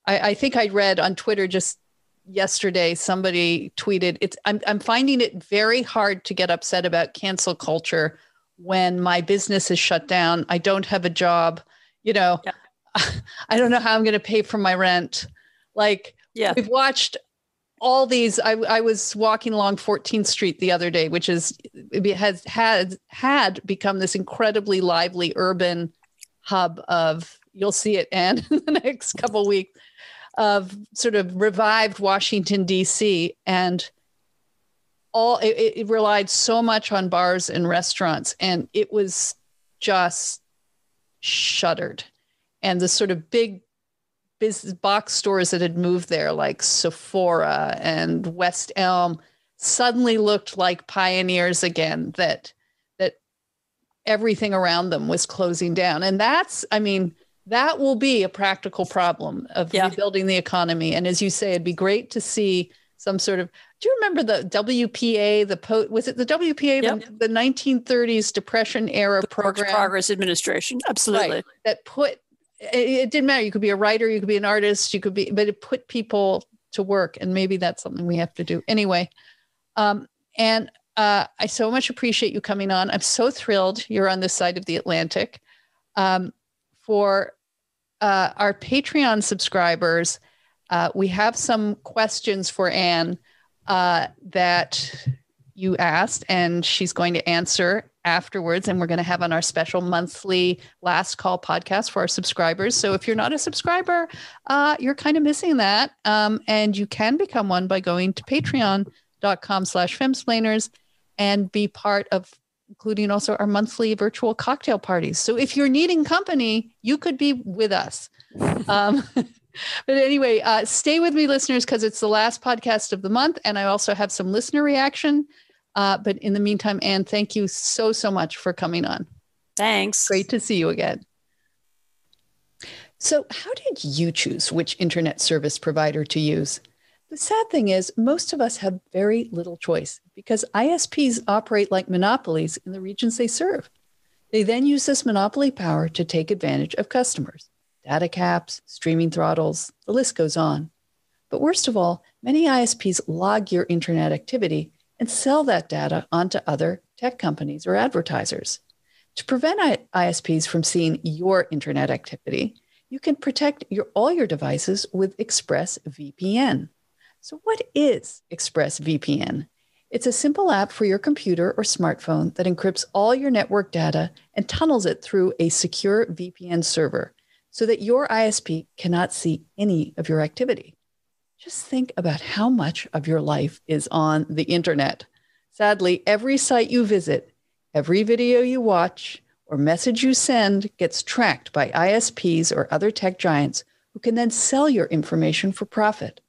I think I read on Twitter just yesterday, somebody tweeted, I'm finding it very hard to get upset about cancel culture when my business is shut down. I don't have a job, yeah. I don't know how I'm going to pay for my rent. We've watched all these. I was walking along 14th Street the other day, which had become this incredibly lively urban hub of, you'll see it, Anne, in the next couple of weeks, of sort of revived Washington, D.C. And it relied so much on bars and restaurants, and it was just shuttered. And the sort of big business box stores that had moved there, like Sephora and West Elm, suddenly looked like pioneers again, that everything around them was closing down. And that will be a practical problem of rebuilding the economy. And as you say, it'd be great to see some sort of, do you remember the WPA, was it the WPA, yep. the 1930s Depression era program? Works Progress Administration, absolutely. Right. That it didn't matter. You could be a writer, you could be an artist, but it put people to work. And maybe that's something we have to do. Anyway, I so much appreciate you coming on. I'm so thrilled you're on this side of the Atlantic. For our Patreon subscribers, we have some questions for Anne that you asked, and she's going to answer afterwards. And we're going to have on our special monthly Last Call podcast for our subscribers. So if you're not a subscriber, you're kind of missing that. And you can become one by going to patreon.com/femsplainers and be part of, including also our monthly virtual cocktail parties. So if you're needing company, you could be with us. But anyway, stay with me, listeners, because it's the last podcast of the month. And I also have some listener reaction. But in the meantime, Anne, thank you so, so much for coming on. Thanks. Great to see you again. So how did you choose which internet service provider to use? The sad thing is most of us have very little choice because ISPs operate like monopolies in the regions they serve. They then use this monopoly power to take advantage of customers. Data caps, streaming throttles, the list goes on. But worst of all, many ISPs log your internet activity and sell that data onto other tech companies or advertisers. To prevent ISPs from seeing your internet activity, you can protect all your devices with ExpressVPN. So what is ExpressVPN? It's a simple app for your computer or smartphone that encrypts all your network data and tunnels it through a secure VPN server so that your ISP cannot see any of your activity. Just think about how much of your life is on the internet. Sadly, every site you visit, every video you watch, or message you send gets tracked by ISPs or other tech giants who can then sell your information for profit.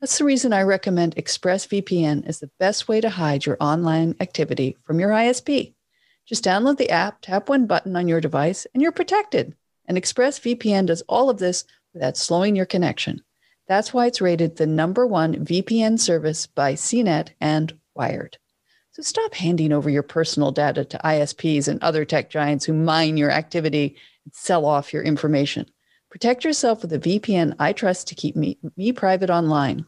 That's the reason I recommend ExpressVPN as the best way to hide your online activity from your ISP. Just download the app, tap one button on your device, and you're protected. And ExpressVPN does all of this without slowing your connection. That's why it's rated the #1 VPN service by CNET and Wired. So stop handing over your personal data to ISPs and other tech giants who mine your activity and sell off your information. Protect yourself with a VPN I trust to keep me private online.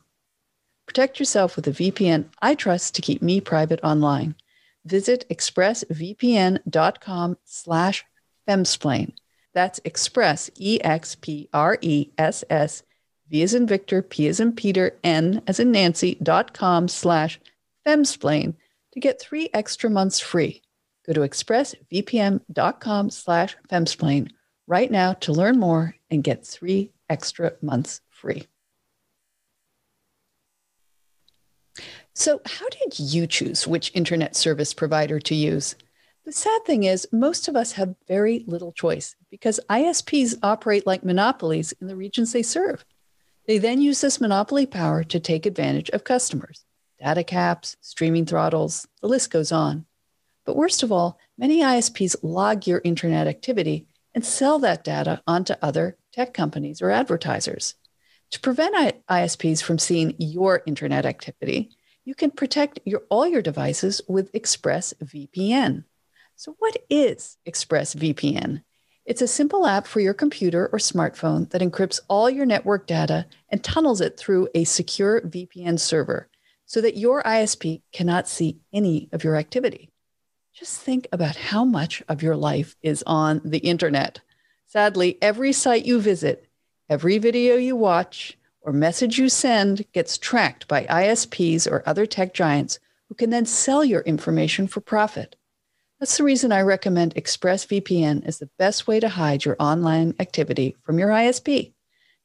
Protect yourself with a VPN I trust to keep me private online. Visit expressvpn.com/femsplain. That's Express, EXPRESS, V as in Victor, P as in Peter, N as in Nancy.com/femsplain to get 3 extra months free. Go to expressvpn.com/femsplain right now to learn more and get 3 extra months free. So how did you choose which internet service provider to use? The sad thing is, most of us have very little choice because ISPs operate like monopolies in the regions they serve. They then use this monopoly power to take advantage of customers. Data caps, streaming throttles, the list goes on. But worst of all, many ISPs log your internet activity and sell that data onto other tech companies or advertisers. To prevent ISPs from seeing your internet activity, you can protect all your devices with ExpressVPN. So what is ExpressVPN? It's a simple app for your computer or smartphone that encrypts all your network data and tunnels it through a secure VPN server so that your ISP cannot see any of your activity. Just think about how much of your life is on the internet. Sadly, every site you visit, every video you watch, or message you send gets tracked by ISPs or other tech giants who can then sell your information for profit. That's the reason I recommend ExpressVPN as the best way to hide your online activity from your ISP.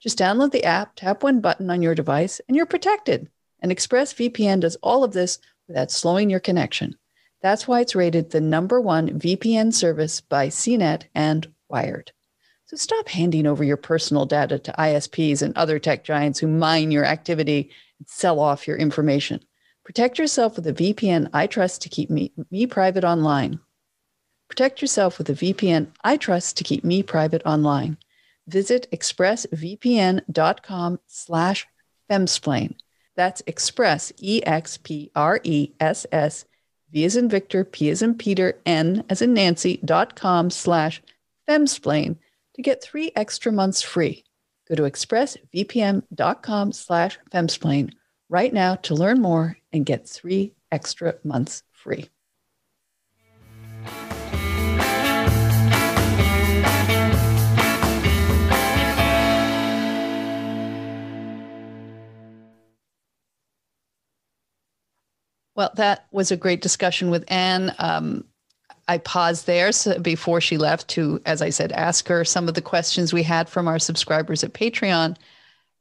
Just download the app, tap one button on your device, and you're protected. And ExpressVPN does all of this without slowing your connection. That's why it's rated the #1 VPN service by CNET and Wired. So stop handing over your personal data to ISPs and other tech giants who mine your activity and sell off your information. Protect yourself with a VPN I trust to keep me private online. Protect yourself with a VPN I trust to keep me private online. Visit expressvpn.com/femsplain. That's Express, EXPRESS, V as in Victor, P as in Peter, N as in Nancy.com/femsplain to get 3 extra months free. Go to expressvpn.com/femsplain right now to learn more and get 3 extra months free. Well, that was a great discussion with Anne. I paused there before she left to, as I said, ask her some of the questions we had from our subscribers at Patreon.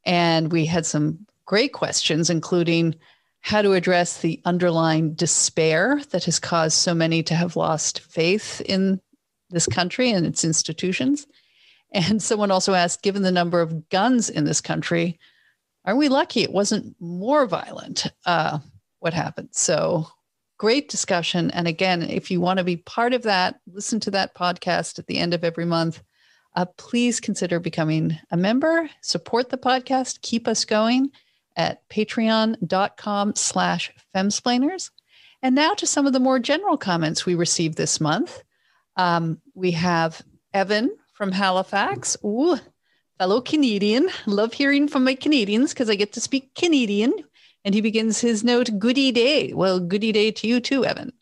And we had some great questions, including how to address the underlying despair that has caused so many to have lost faith in this country and its institutions. And someone also asked, given the number of guns in this country, are we lucky it wasn't more violent? What happened? So great discussion. And again, if you want to be part of that, listen to that podcast at the end of every month. Please consider becoming a member, support the podcast, keep us going at patreon.com/femsplainers. And now to some of the more general comments we received this month. We have Evan from Halifax. Ooh, fellow Canadian. Love hearing from my Canadians because I get to speak Canadian. And he begins his note, goody day. Well, goody day to you too, Evan.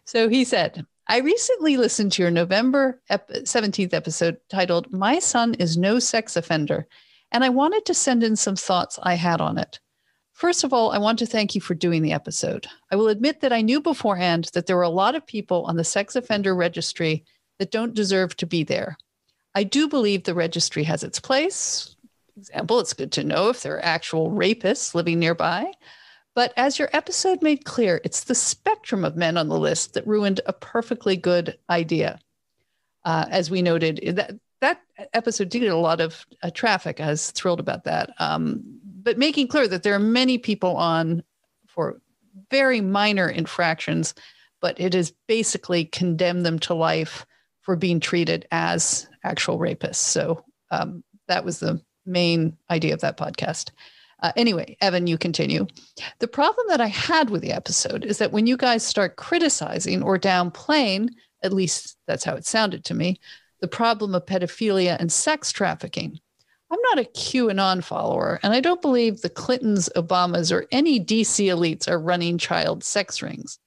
So he said, I recently listened to your November 17th episode titled, My Son is No Sex Offender, and I wanted to send in some thoughts I had on it. First of all, I want to thank you for doing the episode. I will admit that I knew beforehand that there were a lot of people on the sex offender registry that don't deserve to be there. I do believe the registry has its place. Example, it's good to know if there are actual rapists living nearby. But as your episode made clear, it's the spectrum of men on the list that ruined a perfectly good idea. As we noted, that episode did get a lot of traffic. I was thrilled about that. But making clear that there are many people on for very minor infractions, but it is basically condemned them to life for being treated as actual rapists. So that was the main idea of that podcast. Anyway, Evan, you continue. The problem that I had with the episode is that when you guys start criticizing or downplaying, at least that's how it sounded to me, the problem of pedophilia and sex trafficking. I'm not a QAnon follower, and I don't believe the Clintons, Obamas, or any DC elites are running child sex rings.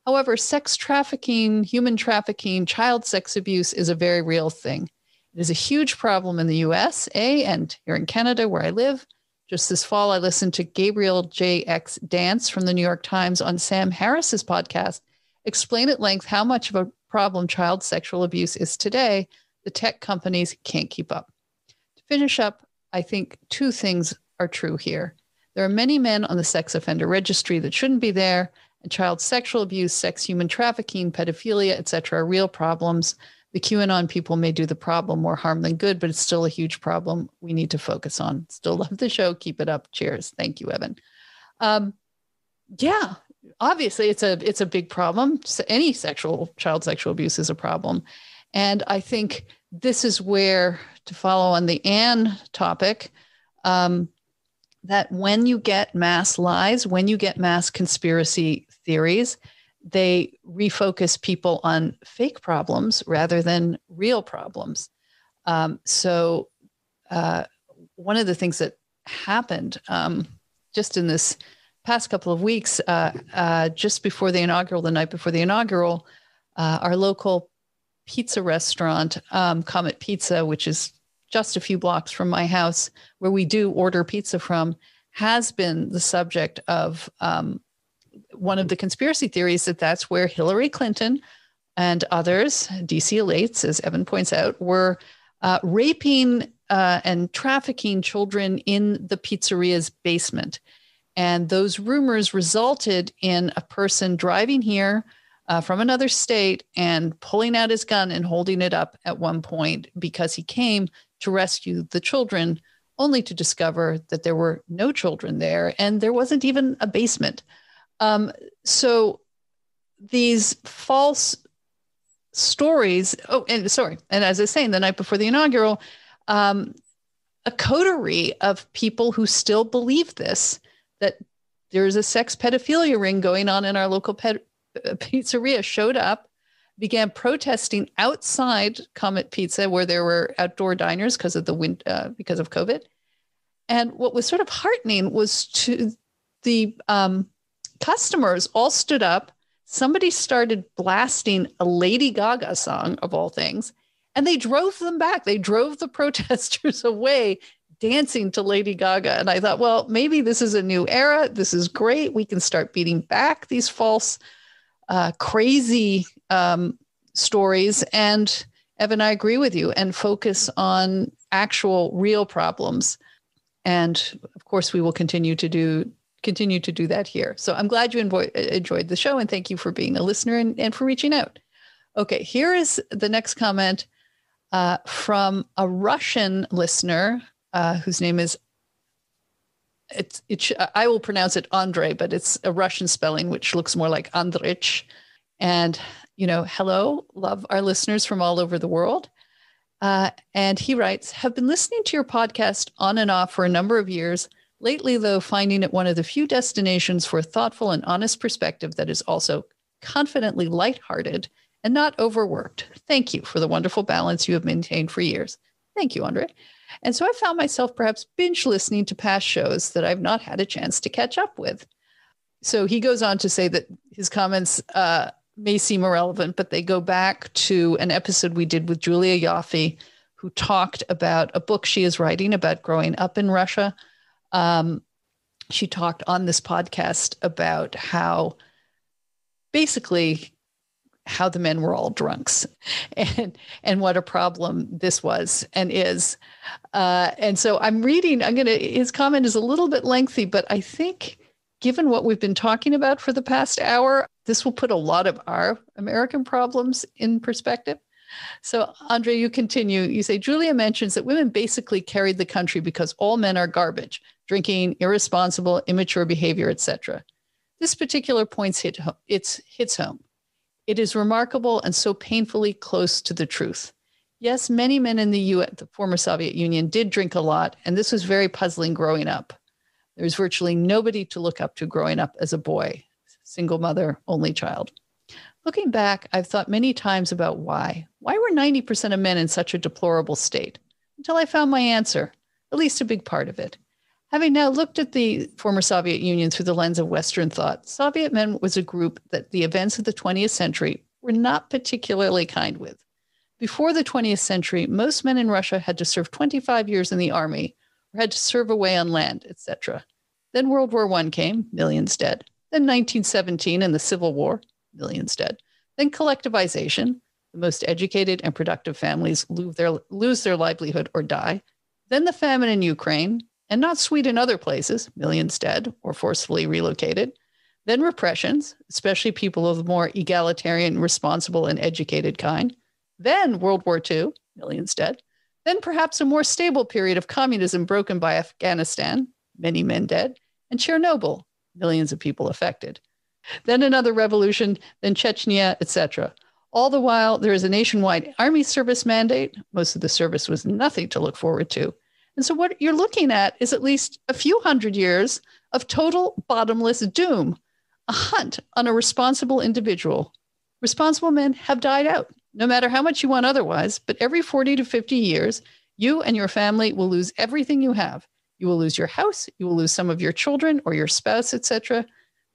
However, sex trafficking, human trafficking, child sex abuse is a very real thing. It is a huge problem in the US, and here in Canada, where I live. Just this fall, I listened to Gabriel J.X. Dance from the New York Times on Sam Harris's podcast, explain at length how much of a problem child sexual abuse is today. The tech companies can't keep up. To finish up, I think two things are true here. There are many men on the sex offender registry that shouldn't be there, and child sexual abuse, sex human trafficking, pedophilia, etc. are real problems. The QAnon people may do the problem more harm than good, but it's still a huge problem we need to focus on. Still love the show. Keep it up. Cheers. Thank you, Evan. Yeah, obviously it's a big problem. So any child sexual abuse is a problem. And I think this is where, to follow on the Anne topic, that when you get mass lies, when you get mass conspiracy theories, they refocus people on fake problems rather than real problems. So one of the things that happened just in this past couple of weeks, just before the night before the inaugural, our local pizza restaurant, Comet Pizza, which is just a few blocks from my house, where we do order pizza from, has been the subject of one of the conspiracy theories that's where Hillary Clinton and others, DC elites, as Evan points out, were raping and trafficking children in the pizzeria's basement. And those rumors resulted in a person driving here from another state and pulling out his gun and holding it up at one point because he came to rescue the children, only to discover that there were no children there and there wasn't even a basement. So these false stories, and as I was saying, the night before the inaugural, a coterie of people who still believe this, that there's a sex pedophilia ring going on in our local pizzeria, showed up, began protesting outside Comet Pizza, where there were outdoor diners because of because of COVID. And what was sort of heartening was to the customers all stood up. Somebody started blasting a Lady Gaga song, of all things, and they drove them back. They drove the protesters away, dancing to Lady Gaga. And I thought, well, maybe this is a new era. This is great. We can start beating back these false, crazy stories. And Evan, I agree with you, and focus on actual real problems. And of course, we will continue to do that here. So I'm glad you enjoyed the show, and thank you for being a listener and for reaching out. Okay, here is the next comment from a Russian listener whose name is, I will pronounce it Andre, but it's a Russian spelling, which looks more like Andrich. And, hello, love our listeners from all over the world. And he writes, have been listening to your podcast on and off for a number of years. Lately, though, finding it one of the few destinations for a thoughtful and honest perspective that is also confidently lighthearted and not overworked. Thank you for the wonderful balance you have maintained for years. Thank you, Andre. And so I found myself perhaps binge listening to past shows that I've not had a chance to catch up with. So he goes on to say that his comments may seem irrelevant, but they go back to an episode we did with Julia Yaffe, who talked about a book she is writing about growing up in Russia. She talked on this podcast about how the men were all drunks and what a problem this was and is. And so his comment is a little bit lengthy, but I think given what we've been talking about for the past hour, this will put a lot of our American problems in perspective. So, Andre, you continue. You say, Julia mentions that women basically carried the country because all men are garbage, drinking, irresponsible, immature behavior, etc. This particular point hits home. It is remarkable and so painfully close to the truth. Yes, many men in the former Soviet Union did drink a lot, and this was very puzzling growing up. There was virtually nobody to look up to growing up as a boy, single mother, only child. Looking back, I've thought many times about why. Why were 90% of men in such a deplorable state? Until I found my answer, at least a big part of it. Having now looked at the former Soviet Union through the lens of Western thought, Soviet men was a group that the events of the 20th century were not particularly kind with. Before the 20th century, most men in Russia had to serve 25 years in the army or had to serve away on land, etc. Then World War I came, millions dead. Then 1917 and the Civil War, millions dead. Then collectivization. The most educated and productive families lose their livelihood or die. Then the famine in Ukraine, and not sweet in other places, millions dead or forcefully relocated. Then repressions, especially people of the more egalitarian, responsible, and educated kind. Then World War II, millions dead. Then perhaps a more stable period of communism broken by Afghanistan, many men dead. And Chernobyl, millions of people affected. Then another revolution, then Chechnya, etc. All the while, there is a nationwide army service mandate. Most of the service was nothing to look forward to. And so what you're looking at is at least a few hundred years of total bottomless doom, a hunt on a responsible individual. Responsible men have died out, no matter how much you want otherwise, but every 40 to 50 years, you and your family will lose everything you have. You will lose your house, you will lose some of your children or your spouse, etc.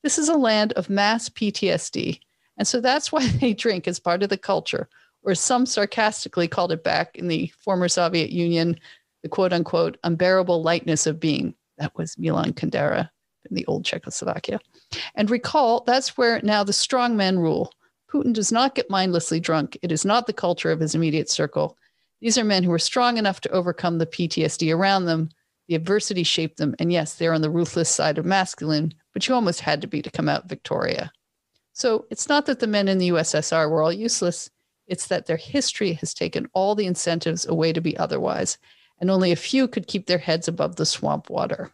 This is a land of mass PTSD. And so that's why they drink as part of the culture, or some sarcastically called it back in the former Soviet Union, the quote unquote unbearable lightness of being. That was Milan Kundera in the old Czechoslovakia. And recall, that's where now the strong men rule. Putin does not get mindlessly drunk. It is not the culture of his immediate circle. These are men who are strong enough to overcome the PTSD around them. The adversity shaped them. And yes, they're on the ruthless side of masculine, but you almost had to be to come out Victoria. So it's not that the men in the USSR were all useless. It's that their history has taken all the incentives away to be otherwise, and only a few could keep their heads above the swamp water.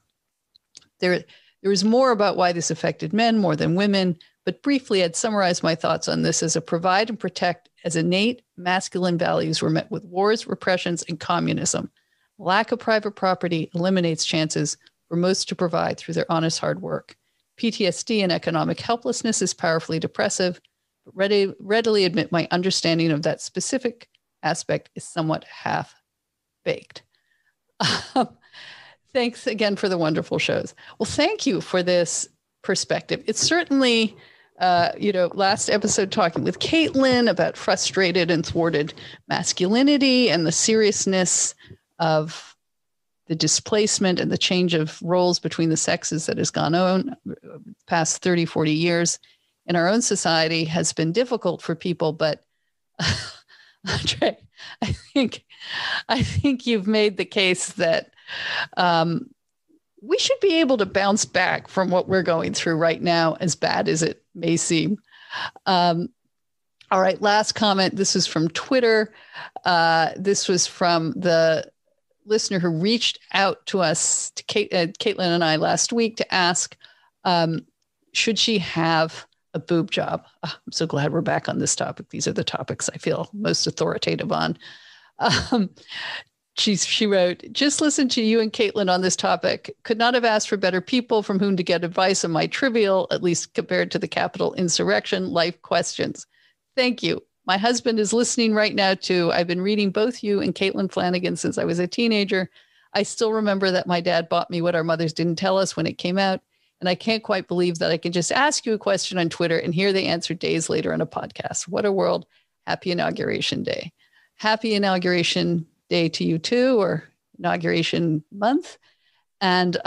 There is more about why this affected men more than women, but briefly I'd summarize my thoughts on this as a provide and protect as innate masculine values were met with wars, repressions, and communism. Lack of private property eliminates chances for most to provide through their honest hard work. PTSD and economic helplessness is powerfully depressive, but readily admit my understanding of that specific aspect is somewhat half-baked. Thanks again for the wonderful shows. Well, thank you for this perspective. It's certainly, last episode talking with Caitlin about frustrated and thwarted masculinity and the seriousness of the displacement and the change of roles between the sexes that has gone on past 30, 40 years in our own society has been difficult for people. But Andre, I think you've made the case that we should be able to bounce back from what we're going through right now, as bad as it may seem. All right, last comment. This is from Twitter. This was from the listener who reached out to us, to Caitlin and I last week, to ask, should she have a boob job? Oh, I'm so glad we're back on this topic. These are the topics I feel most authoritative on. She wrote, just listen to you and Caitlin on this topic. Could not have asked for better people from whom to get advice on my trivial, at least compared to the Capitol insurrection, life questions. Thank you. My husband is listening right now too. I've been reading both you and Caitlin Flanagan since I was a teenager. I still remember that my dad bought me What Our Mothers Didn't Tell Us when it came out. And I can't quite believe that I can just ask you a question on Twitter and hear the answer days later on a podcast. What a world. Happy Inauguration Day. Happy Inauguration Day to you too, or Inauguration Month. And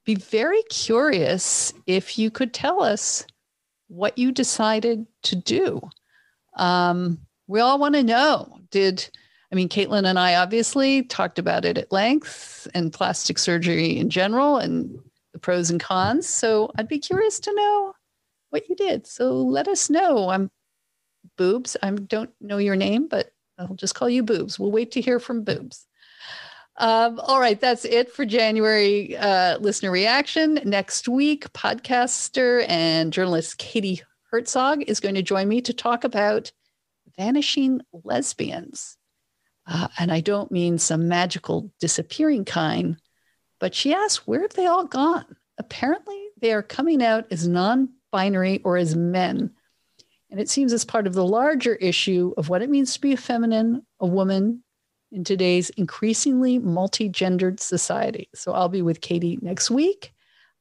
be very curious if you could tell us what you decided to do. We all want to know. Caitlin and I obviously talked about it at length, and plastic surgery in general and the pros and cons. So I'd be curious to know what you did. So let us know. I'm Boobs. I don't know your name, but I'll just call you Boobs. We'll wait to hear from Boobs. All right. That's it for January listener reaction. Next week, podcaster and journalist Katie Herzog is going to join me to talk about vanishing lesbians. And I don't mean some magical disappearing kind, but she asks, where have they all gone? Apparently, they are coming out as non-binary or as men. And it seems as part of the larger issue of what it means to be a feminine, a woman in today's increasingly multi-gendered society. So I'll be with Katie next week.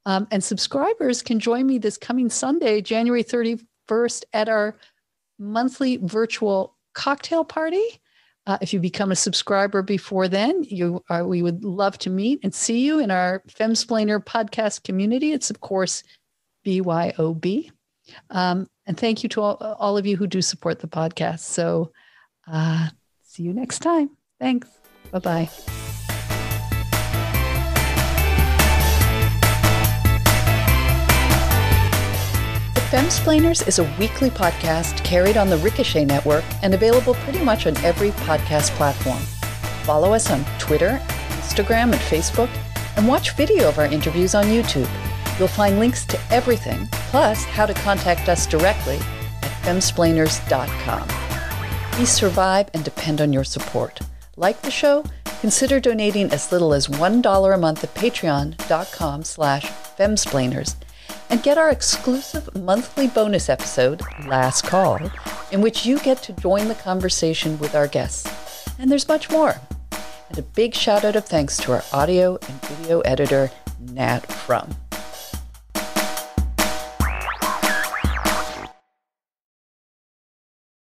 And subscribers can join me this coming Sunday, January 31st, at our monthly virtual cocktail party. If you become a subscriber before then, we would love to meet and see you in our Femsplainer podcast community. It's, of course, BYOB. And thank you to all of you who do support the podcast. So see you next time. Thanks. Bye-bye. Femsplainers is a weekly podcast carried on the Ricochet Network and available pretty much on every podcast platform. Follow us on Twitter, Instagram, and Facebook, and watch video of our interviews on YouTube. You'll find links to everything, plus how to contact us directly at femsplainers.com. We survive and depend on your support. Like the show? Consider donating as little as $1 a month at patreon.com/femsplainers. And get our exclusive monthly bonus episode, Last Call, in which you get to join the conversation with our guests. And there's much more. And a big shout out of thanks to our audio and video editor, Nat Frum.